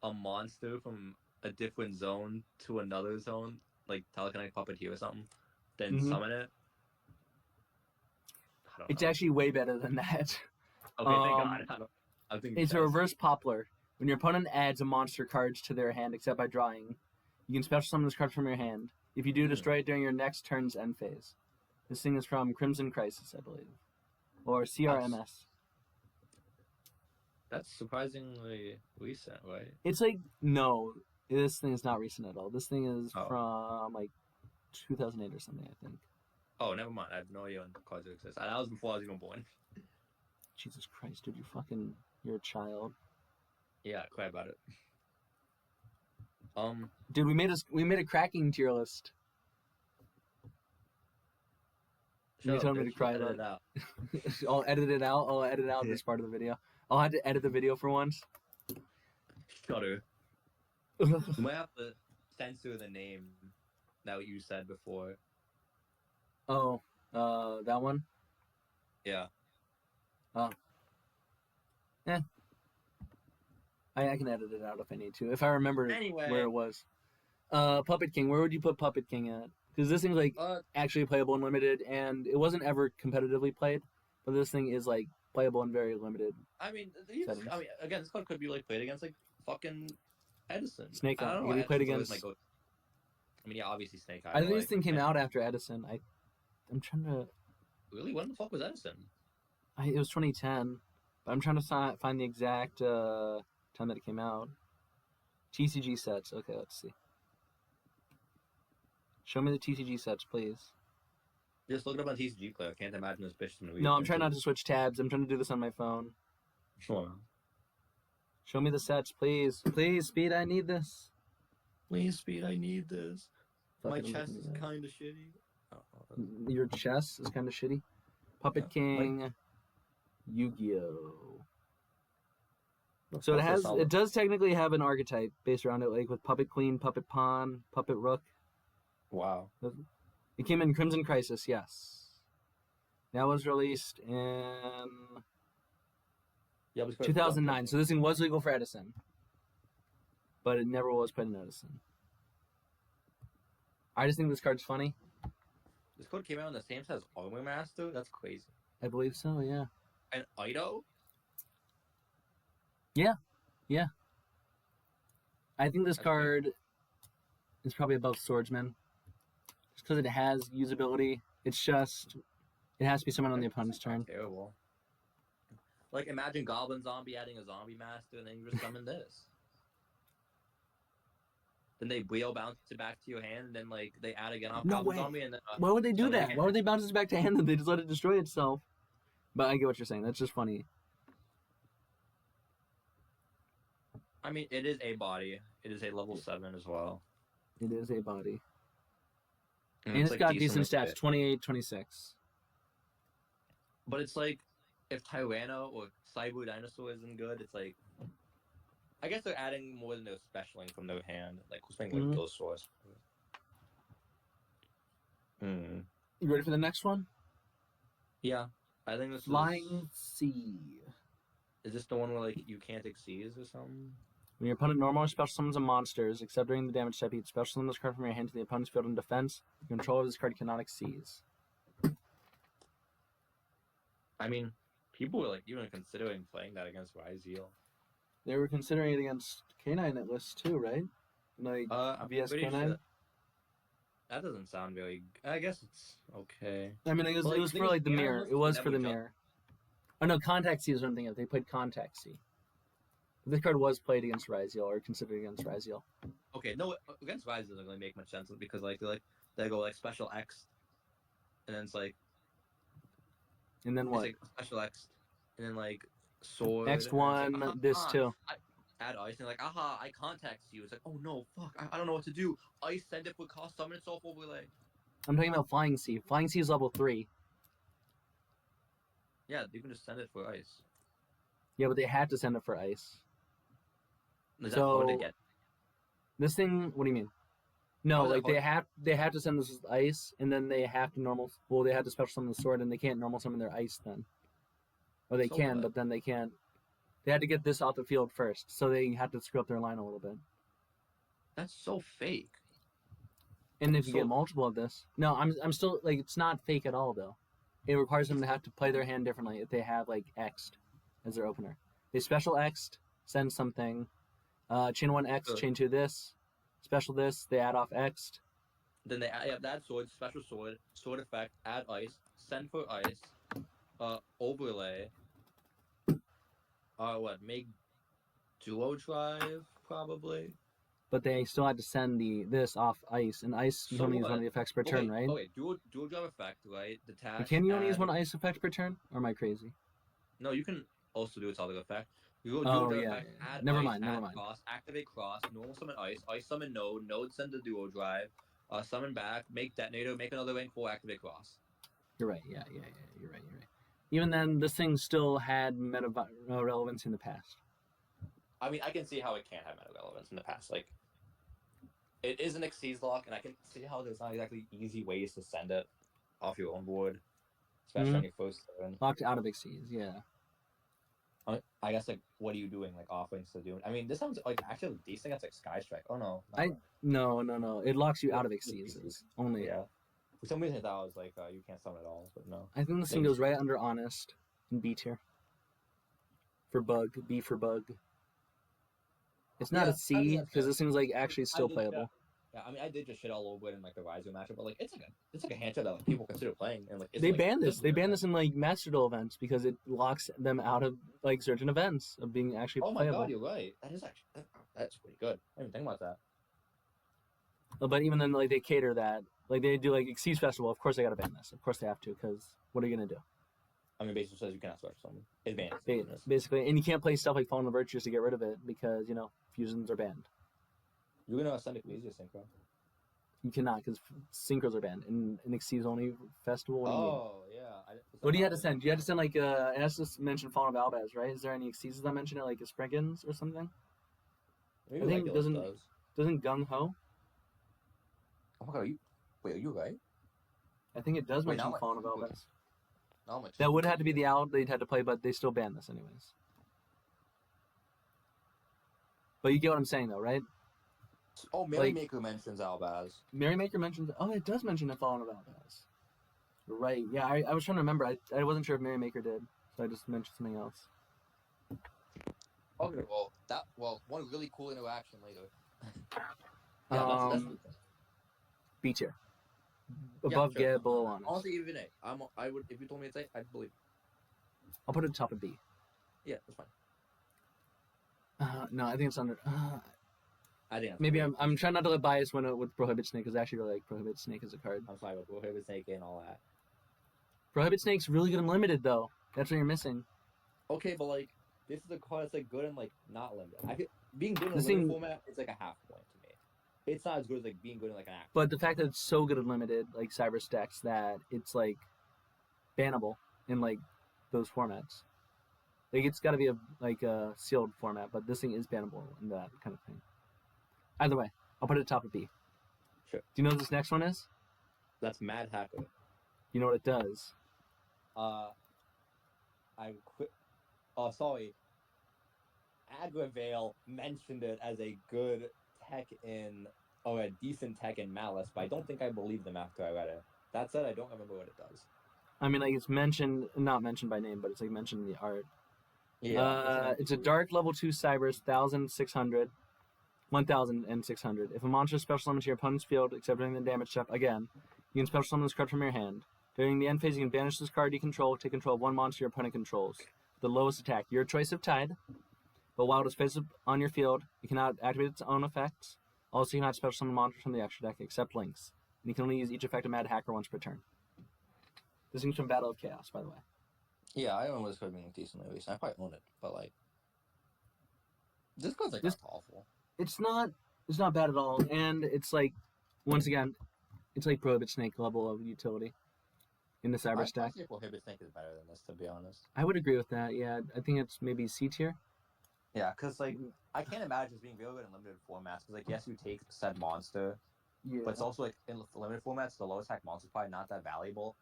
a monster from a different zone to another zone, like Telekinetic Puppeteer or something, then summon it. It's actually way better than that. Okay, thank God. I think it's a reverse Poplar. When your opponent adds a monster card to their hand, except by drawing, you can special summon this card from your hand. If you do, destroy it during your next turn's end phase. This thing is from Crimson Crisis, I believe. Or CRMS. That's surprisingly recent, right? It's like, no, this thing is not recent at all. This thing is from like 2008 or something, I think. Oh, never mind. I have no idea when cards exist. That was before I was even born. Jesus Christ, dude, you're a child. Yeah, cry about it. Dude, we made a cracking tier list. You told me to cry about it. I'll edit it out. I'll edit out this part of the video. I'll have to edit the video for once. Shutter. You might have to censor the name that you said before. Oh, that one? Yeah. Oh. I can edit it out if I need to. If I remember where it was. Puppet King. Where would you put Puppet King at? Because this thing's like actually playable and limited, and it wasn't ever competitively played, but this thing is like playable and very limited. I mean, again, this card could be like played against like fucking Edison. Snake Eye. I don't know. It could be played against. I mean, yeah, obviously Snake Eye. I think this thing came out after Edison. I'm trying to. Really? When the fuck was Edison? It was 2010, but I'm trying to find the exact time that it came out. TCG sets. Okay, let's see. Show me the TCG sets, please. Just look it up on TCG Player. I can't imagine this bitch in the No, I'm trying not to switch tabs. I'm trying to do this on my phone. Sure. Show me the sets, please. Please, Speed, I need this. Please, Speed, I need this. My Fucking chest is kind of shitty. Your chest is kind of shitty. Puppet King, Yu-Gi-Oh. So it does technically have an archetype based around it, like with Puppet Queen, Puppet Pawn, Puppet Rook. Wow. It came in Crimson Crisis, yes. That was released in 2009. So this thing was legal for Edison, but it never was put in Edison. I just think this card's funny. This card came out on the same set as Armor Master? That's crazy. I believe so, yeah. And Ido? Yeah. I think this card is probably above Swordsman. Just because it has usability. It's just, it has to be someone on the opponent's turn. Terrible. Like, imagine Goblin Zombie adding a Zombie Master and then you just summon this. Then they wheel bounce it back to your hand, and then like they add again off Goblin Zombie, and then why would they do that? Why would they bounce it back to hand and they just let it destroy itself? But I get what you're saying. That's just funny. I mean, it is a body. It is a level 7 as well. It is a body. And it's like got decent stats, 28-26. But it's like if Tyranno or Cyber Dinosaur isn't good, it's like I guess they're adding more than their specialing from their hand. Like who's playing like Mhm. those swords? Hmm. You ready for the next one? Yeah, I think this Flying Sea. is this the one where like you can't exceed or something? When your opponent normally special summons a monsters, except during the damage step, you special summon this card from your hand to the opponent's field in defense. The control of this card cannot exceed. I mean, people were like even considering playing that against Ryzeal. They were considering it against K9 at list too, right? Like I'm VS pretty K9. sure that doesn't sound very. I guess it's okay. I mean, it was, Well, it was the for thing like is, the K9 mirror. lists It was never for the jump- mirror. Oh no, Contact Sea is one thing. They played Contact Sea. This card was played against Ryzeal or considered against Ryzeal. Okay, no, against Ryze doesn't really make much sense because like they go like special X, and then it's like And then what? it's like special X, and then like sword. Next and then it's one, like, this too. Add ice, and like, aha, I contact you. It's like, oh no, fuck, I don't know what to do. Ice send it for cost summon itself overlay. I'm talking about Flying Sea. Flying Sea is level 3. Yeah, you can just send it for ice. Yeah, but they had to send it for ice. Is that hard to So- get? This thing, what do you mean? No, How is like that they have to send this as ice, and then they have to they have to special summon the sword, and they can't normal summon their ice then. Or they So can, what? but then they can't. They had to get this off the field first, so they had to screw up their line a little bit. That's so fake. And if you So- get multiple of this, no, I'm still like it's not fake at all though. It requires them to have to play their hand differently if they have like X'd as their opener. They special X'd, send something, chain 1 X, Sure. chain 2 this, special this, they add off X'd. Then they add that sword, special sword effect, add ice, send for ice, overlay. What make duo drive probably? But they still had to send this off ice, and ice you So only use one what? of the effects per turn, right? Okay, duo drive effect, right? Detach. But can you only use add- one ice effect per turn? Or am I crazy? No, you can also do its other effect. You go Oh, duo drive yeah, effect, yeah. add Never ice, mind, never add mind. cross, activate cross, normal summon ice summon node send the duo drive, summon back, make detonator, make another rank 4, activate cross. You're right. Yeah. You're right. Even then, this thing still had meta relevance in the past. I mean, I can see how it can have meta relevance in the past. Like, it is an Xyz lock, and I can see how there's not exactly easy ways to send it off your own board, especially Mhm. on your first turn. Locked out of Xyz, yeah. I guess, like, what are you doing, like, offerings to do? I mean, this sounds like actually decent against, like, Sky Strike. Oh, no. No. It locks you out of Xyz only. Yeah. For some reason, I thought it was like, you can't summon at all, but no. I think this thing goes right under Honest in B tier. For bug, B for bug. It's not Yeah, a I C mean, that's because fair. this thing's like actually still did, playable. Yeah, I mean, I did just shit all over it in, like, the Ryzer matchup, but, like, it's like a handshot that, like, people consider playing, and, like, it's, They like, banned this. it's They banned different. this in like Master Duel events because it locks them out of like certain events of being actually Oh my playable. god, you're right. That is actually that's pretty good. I didn't think about that. But even then, like they cater that. Like they do like Xyz Festival. Of course they gotta ban this. Of course they have to because what are you gonna do? I mean, basically says you cannot switch someone. Advanced. Basically, and you can't play stuff like Fallen of Virtues to get rid of it because fusions are banned. You're gonna send Ecclesia Synchro. You cannot because synchros are banned in Xyz only festival. What do you mean? Oh yeah. What do you have to send? You had to send like it has to mention Fallen of Albaz, right? Is there any Xyzs that mention it like a Spriggans or something? Maybe I think Regulus doesn't- does. Doesn't Gung Ho? Oh my god, are you right? I think it does Wait, mention now Fallen of what- Albaz. Not much. That would have to be the out they'd had to play, but they still banned this anyways. But you get what I'm saying though, right? Oh, Merrymaker mentions Albaz. Merrymaker mentions it does mention the Fallen of Albaz. Right, yeah, I was trying to remember. I wasn't sure if Merrymaker did, so I just mentioned something else. Okay, one really cool interaction later. Yeah, that's B tier. Yeah, Above sure. get, below honest. honestly even A. I would if you told me it's A, I'd believe. I'll put it at the top of B. Yeah, that's fine. No, I think it's under. I think that's Maybe cool. I'm trying not to let bias when with Prohibit Snake because I actually really like Prohibit Snake as a card. I'm sorry about Prohibit Snake and all that. Prohibit Snake's really good and limited though. That's what you're missing. Okay, but like this is a card that's like good and like not limited. I feel being good in a This limited thing- format is like a half point to me. It's not as good as like being good in like an act. But the fact that it's so good and limited, like Cyber Stacks, that it's like bannable in like those formats. Like it's got to be a sealed format, but this thing is bannable in that kind of thing. Either way, I'll put it at top of B. Sure. Do you know what this next one is? That's Mad Hacker. You know what it does? I quit. Oh, sorry. Agravale mentioned it as a good tech or a decent tech in Malice, but I don't think I believed them after I read it. That said, I don't remember what it does. I mean, like it's not mentioned by name, but it's like mentioned in the art. Yeah. It's a dark level 2 Cybers, 1,600. If a monster special summons to your opponent's field, except during the damage step, again, you can special summon this card from your hand. During the end phase, you can banish this card you control, take control of one monster your opponent controls. The lowest attack, your choice of Tide. But while it is faced on your field, you cannot activate its own effects. Also, you cannot special summon monsters from the extra deck, except Lynx. And you can only use each effect of Mad Hacker once per turn. This thing's from Battle of Chaos, by the way. Yeah, I remember this card being decently released. I probably own it, but like, this card's like This- not awful. It's not bad at all, and it's like, once again, it's like Prohibit Snake level of utility in the Cyber stack. I think Prohibit Snake is better than this, to be honest. I would agree with that. Yeah, I think it's maybe C tier. Yeah, because like I can't imagine this being really good in limited formats. Because like yes, you take said monster, Yeah. but it's also like in limited formats, the low attack monster is probably not that valuable,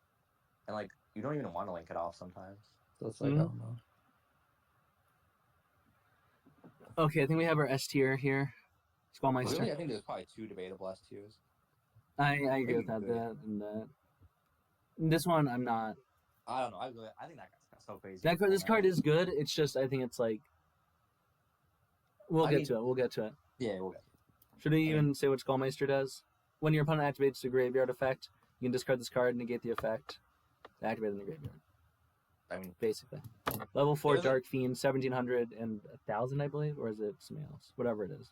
and like you don't even want to link it off sometimes. So it's like I don't know. Okay, I think we have our S tier here. Skullmeister. Really, I think there's probably 2 debatable S tiers. I agree with that. Maybe That and that. This one, I'm not. I don't know. I think that guy's so crazy. This card is good. It's just I think it's like. We'll get to it. Yeah, we'll get. Should we even say what Skullmeister does? When your opponent activates the graveyard effect, you can discard this card and negate the effect. Activate in the graveyard. I mean, Basically. Level 4 Really? Dark Fiend, 1,700 and 1,000, I believe, or is it something else? Whatever it is.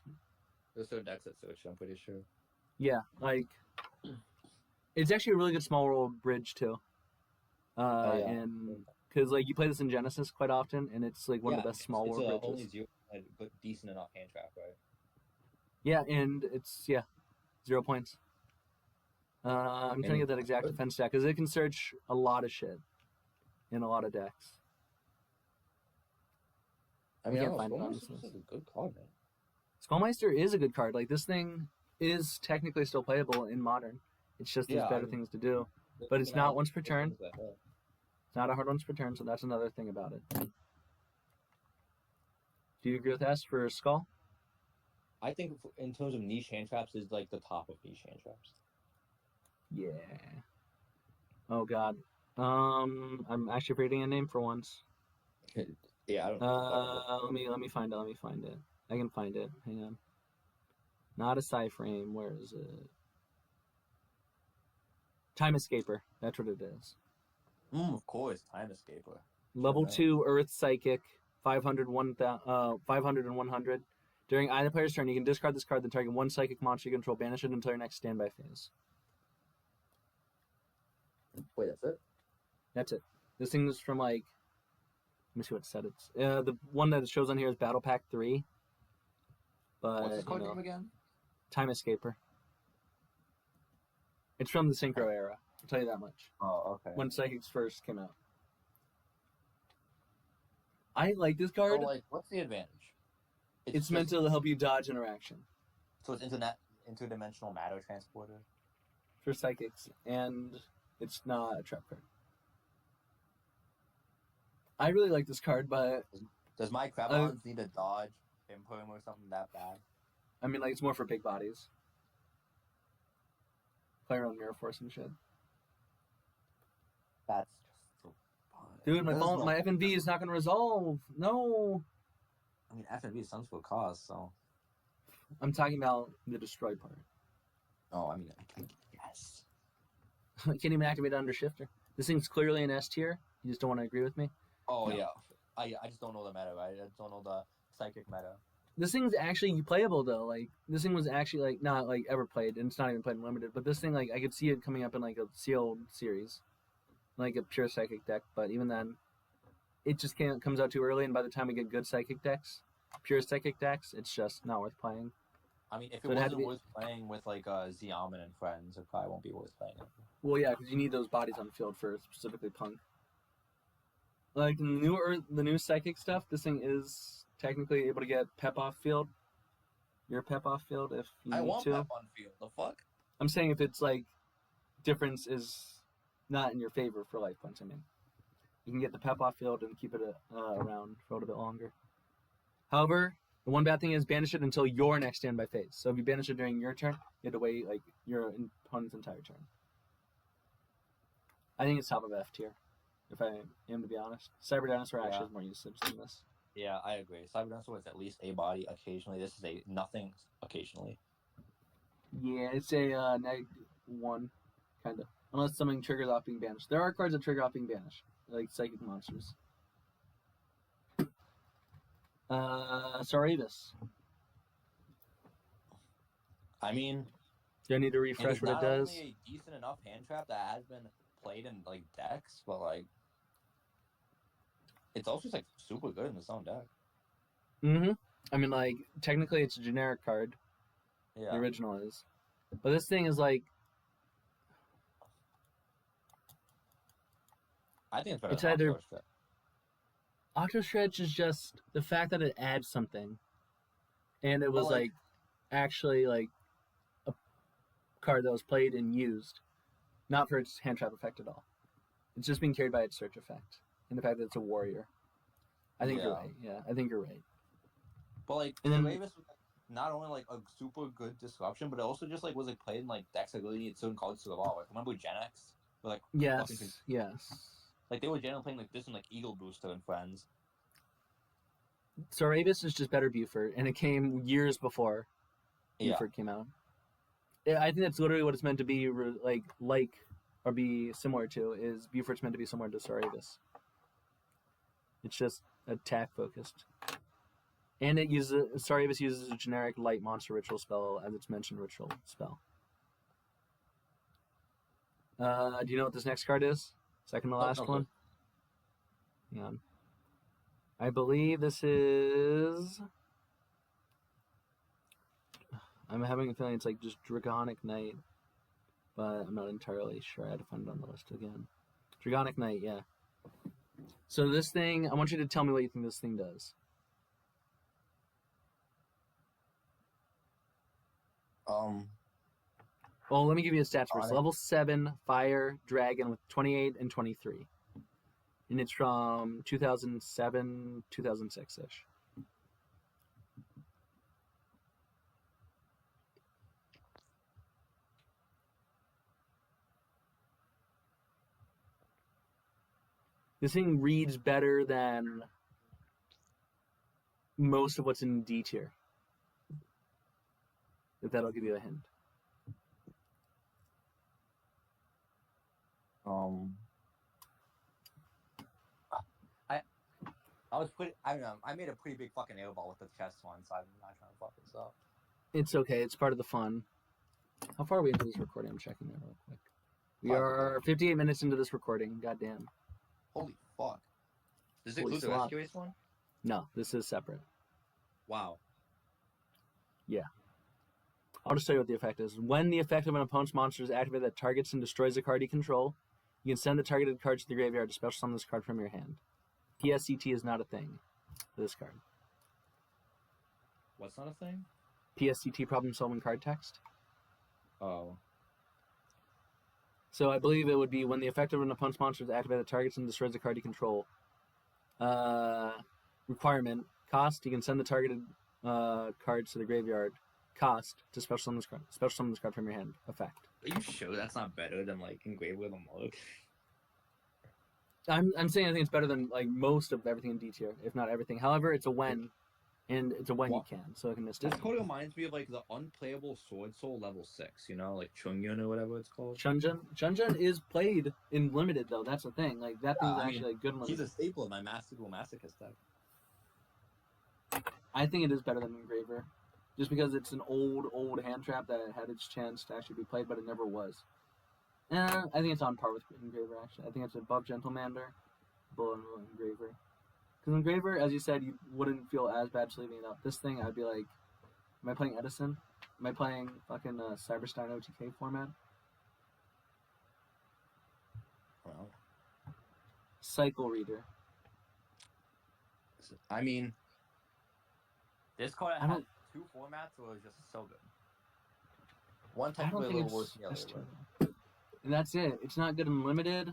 there's certain decks that switch. I'm pretty sure. Yeah, like it's actually a really good small world bridge too. Yeah. And because like you play this in Genesis quite often, and it's like one of the best small world It's bridges. only 0, but decent enough hand trap, right? Yeah, and it's 0 points. I'm trying to get that exact defense stat because it can search a lot of shit in a lot of decks. I mean, can't I find it don't know. on Skullmeister's this list. a good card, man. Skullmeister is a good card. Like this thing is technically still playable in Modern. It's just there's Yeah, better I mean- things to do. But it's not once per turn. It's not a hard once per turn, so that's another thing about it. Do you agree with S for Skull? I think in terms of niche hand traps is like the top of niche hand traps. Yeah. Oh God. I'm actually forgetting a name for once. Yeah, I don't know. Let me find it. Let me find it. I can find it. Hang on. Not a Psyframe. Where is it? Time Escaper. That's what it is. Of course, Time Escaper. Level Sure. 2 Earth Psychic, 500 and 100. During either player's turn, you can discard this card, then target one psychic monster you control, banish it until your next standby phase. Wait, that's it? That's it. This thing's from like, let me see what set it's. The one that it shows on here is Battle Pack 3. But What's this card you know, name again? Time Escaper. It's from the Synchro era. I'll tell you that much. Oh, okay. When Psychics first came out. I like this So, card. like, what's the advantage? It's meant just- to help you dodge interaction So it's interdimensional matter transporter. for Psychics, and it's not a trap card. I really like this card, but Does my Krabons need to dodge Imperm or something that bad? I mean, like, it's more for big bodies. Play around Mirror Force and shit. That's just so fun. Dude, my There's phone, no- my FNV is not going to resolve. No. I mean, FNB is stands for cause, so. I'm talking about the destroy part. Oh, I mean, I guess. I can't even activate it under Shifter. This thing's clearly an S tier. You just don't want to agree with me. Oh, No. yeah. I just don't know the meta, right? I just don't know the psychic meta. This thing's actually playable though. Like this thing was actually like not like ever played, and it's not even played in limited. But this thing, like, I could see it coming up in like a sealed series, like a pure psychic deck. But even then, it just comes out too early, and by the time we get good psychic decks, pure psychic decks, it's just not worth playing. I mean, if So it it had to wasn't be- worth playing with, like, Xiamen and friends, it probably won't be worth playing. Well, yeah, because you need those bodies on the field for specifically Punk. Like the new psychic stuff, this thing is technically able to get Pep off field. Your Pep off field if you I need want to. Pep on field. The fuck? I'm saying if it's like difference is not in your favor for life points. I mean, you can get the Pep off field and keep it around for a little bit longer. However, the one bad thing is banish it until your next standby phase. So if you banish it during your turn, you have to wait like your opponent's entire turn. I think it's top of F tier, if I am to be honest. Cyber Dinosaur actually Yeah. has more usage than this. Yeah, I agree. Cyber Dinosaur is at least a body occasionally. This is a nothing occasionally. Yeah, it's a -1, kind of. Unless something triggers off being banished. There are cards that trigger off being banished, like Psychic Monsters. Saravis. I mean, Do I need to it refresh is what it not does? only a decent enough hand trap that has been played in like decks, but like it's also just like super good in its own deck. Mm-hmm. I mean, like, technically it's a generic card. Yeah. The original is. But this thing is like, I think it's better It's than either- Octostretch. Octo Stretch is just the fact that it adds something. And it was like- like actually like a card that was played and used. Not for its hand trap effect at all. It's just being carried by its search effect. And the fact that it's a warrior. I think you're Yeah. right. Yeah, I think you're right. But like And then- Saravis was not only like a super good disruption, but it also just like was like played in like decks that really need certain cards to evolve. Like remember Gen X? Where, like fucking Yes, yes. like they were generally playing like this and like Eagle Booster and friends. Saravis is just better Buford, and it came years before Yeah. Buford came out. Yeah, I think that's literally what it's meant to be like or be similar to, is Buford's meant to be similar to Saravis. It's just attack focused. And it uses Saravis uses a generic light monster ritual spell as its mentioned ritual spell. Do you know what this next card is? Second to last no, one? Hang on. I believe this is. I'm having a feeling it's like just Dragonic Knight, but I'm not entirely sure. I had to find it on the list again. Dragonic Knight, yeah. So this thing, I want you to tell me what you think this thing does. Well, let me give you a stats first. Alright. Level 7 Fire Dragon with 28 and 23. And it's from 2007, 2006 ish. This thing reads better than most of what's in D tier. If that'll give you a hint. I was pretty. I don't know. I made a pretty big fucking airball with the chest one, so I'm not trying to fuck this up. It's okay. It's part of the fun. How far are we into this recording? I'm checking that real quick. We 5 are 58 minutes into this recording. Goddamn. Holy fuck! Does it Holy include the slop. rescue ace one? No, this is separate. Wow. I'll just tell you what the effect is. When the effect of an opponent's monster is activated that targets and destroys a card you control, you can send the targeted card to the graveyard to special summon this card from your hand. PSCT is not a thing for this card. What's not a thing? PSCT, problem solving card text. Oh. So I believe it would be when the effect of an opponent's monster is activated that targets and destroys a card you control. Requirement. Cost. You can send the targeted cards to the graveyard. Cost to special summon this card. Special summon this card from your hand. Effect. Are you sure that's not better than like Engrave with a Mug? I'm saying I think it's better than like most of everything in D tier, if not everything. However, it's a when, and it's a when you What? can, so I can miss This it. code reminds me of like the unplayable Sword Soul level 6, you know, like Chungyun or whatever it's called. Chunjun is played in limited though. That's the thing. Like that thing's I mean, actually like, good in He's limited. a staple of my Masterful Masochist deck. I think it is better than Engraver, just because it's an old hand trap that had its chance to actually be played, but it never was. I think it's on par with Engraver actually. I think it's above Gentlemander, below Engraver. Because Engraver, as you said, you wouldn't feel as bad just leaving it up. This thing, I'd be like, am I playing Edison? Am I playing fucking Cyberstein OTK format? Well, Cycle Reader. I mean, this card I had don't- 2 formats where it was just so good. One I don't technically a think little it's worse than the other. S2. And that's it. It's not good in limited.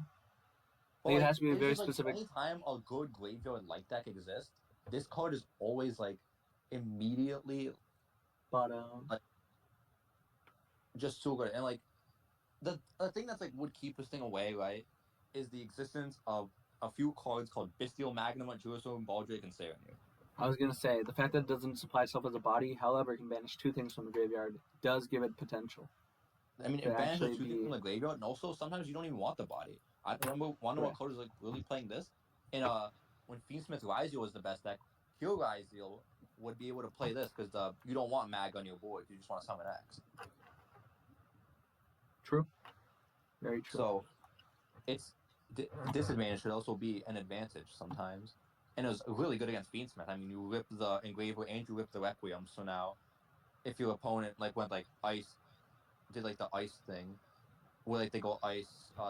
But, It like, has to be a it's very just, like, specific. anytime a good graveyard like deck exists, this card is always like immediately But just so good. And like the thing that's like would keep this thing away, right, is the existence of a few cards called Bestial Magnum, Jerusalem, Baldrake, and Serenir. I was gonna say the fact that it doesn't supply itself as a body, however, it can banish 2 things from the graveyard, does give it potential. I mean, To it banishes actually 2 things be- from the graveyard, and also sometimes you don't even want the body. I remember one of our Correct. cards like really playing this, and when Fiendsmith Ryziel was the best deck, Hero Ryziel would be able to play this because you don't want Mag on your board, you just want to summon X. True. Very true. So, its disadvantage should also be an advantage sometimes. And it was really good against Fiendsmith. I mean, you ripped the Engraver and you ripped the Requiem. So now, if your opponent like went like Ice, did like the Ice thing, where like they go Ice,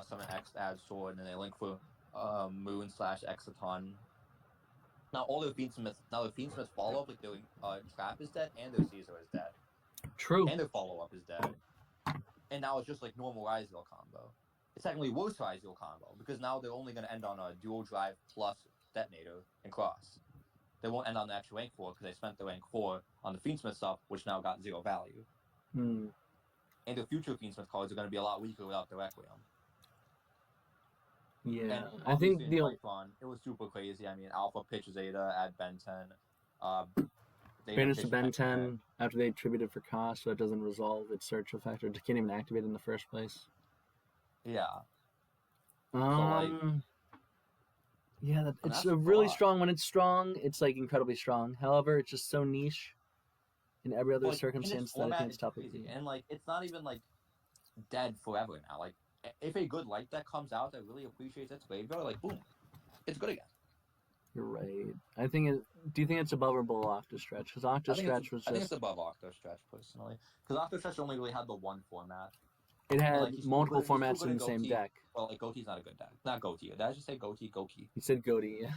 summon X, add Sword, and then they link for Moon / Exciton. Now all their Fiendsmith follow up, like their Trap is dead and their Caesar is dead. True. And their follow-up is dead. And now it's just like normal Ryziel combo. It's technically worse Ryziel combo, because now they're only going to end on a dual drive plus detonator and cross. They won't end on the actual rank 4 because they spent the rank 4 on the Fiendsmith stuff, which now got 0 value. Hmm. And the future Fiendsmith cards are going to be a lot weaker without the Requiem. Yeah, And I think obviously in Python, it was super crazy. I mean, Alpha pitch Zeta, add Ben 10. banish the Ben 10 after they attributed for cost, so it doesn't resolve its search effect, or it can't even activate it in the first place. Yeah. Yeah, And it's that's a a really lot. strong. When it's strong, it's like incredibly strong. However, it's just so niche in every other Like, circumstance that I think it's tough to crazy. beat. And like, it's not even like dead forever now. Like, if a good light deck comes out that really appreciates its graveyard, like boom, it's good again. You're right. I think it. Do you think it's above or below Octostretch? Because Octostretch was I think it's just. above Octostretch personally, because Octostretch only really had the one format. It had like, he's multiple still good- he's formats still in good the at same Goatee. deck. Well, like Goatee's not a good deck. Not Goatee. Did I just say Goatee? Goki. You said Goatee, yeah.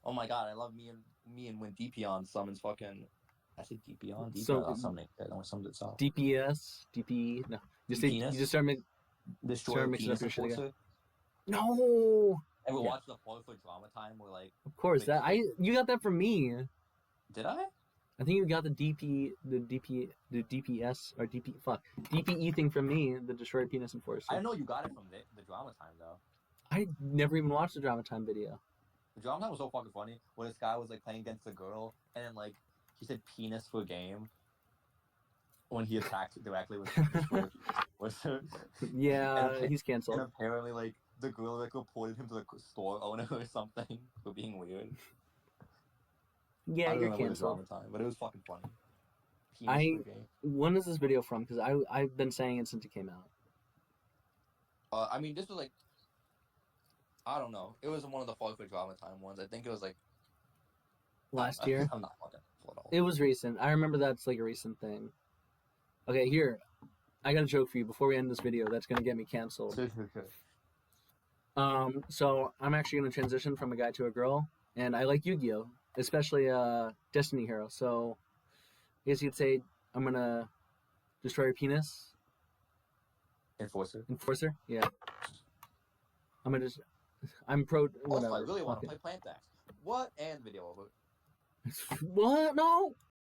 Oh my god, I love me and when Deepion summons fucking. I said Deepion. So- Deepion. I'll summon it. Only summons itself. DPS, DPE. No, you say Penis? you just start making. Destroyer mixing up Penis your shit again. Enforcer. No, Ever Yeah. watch the Foil for Drama Time where like of course Wait, that you got that from me. did I? I think you got the DPS or DPE thing from me, the Destroyed Penis Enforcer. I know you got it from the Drama Time though. I never even watched the Drama Time video. The Drama Time was so fucking funny when this guy was like playing against a girl and then like he said penis for game when he attacked directly with her. Yeah, And- he's And canceled. apparently, like, the girl, like, reported him to the store owner or something for being weird. Yeah, I don't you're remember the canceled. Drama Time, but it was fucking funny. I- Penis for game. When is this video from? Because I've been saying it since it came out. I mean, this was, like, I don't know. It was one of the Fall for Drama Time ones. I think it was, like... Last year. I'm not fucking full at all. It was recent. I remember that's like a recent thing. Okay, here. I got a joke for you before we end this video that's gonna get me canceled. So I'm actually gonna transition from a guy to a girl, and I like Yu-Gi-Oh, especially Destiny Hero. So I guess you'd say I'm gonna destroy your penis Enforcer. enforcer. Yeah. I'm pro. Also, Whatever. I really want to Fuck play Plant Decks. What? And video over. it. What? No.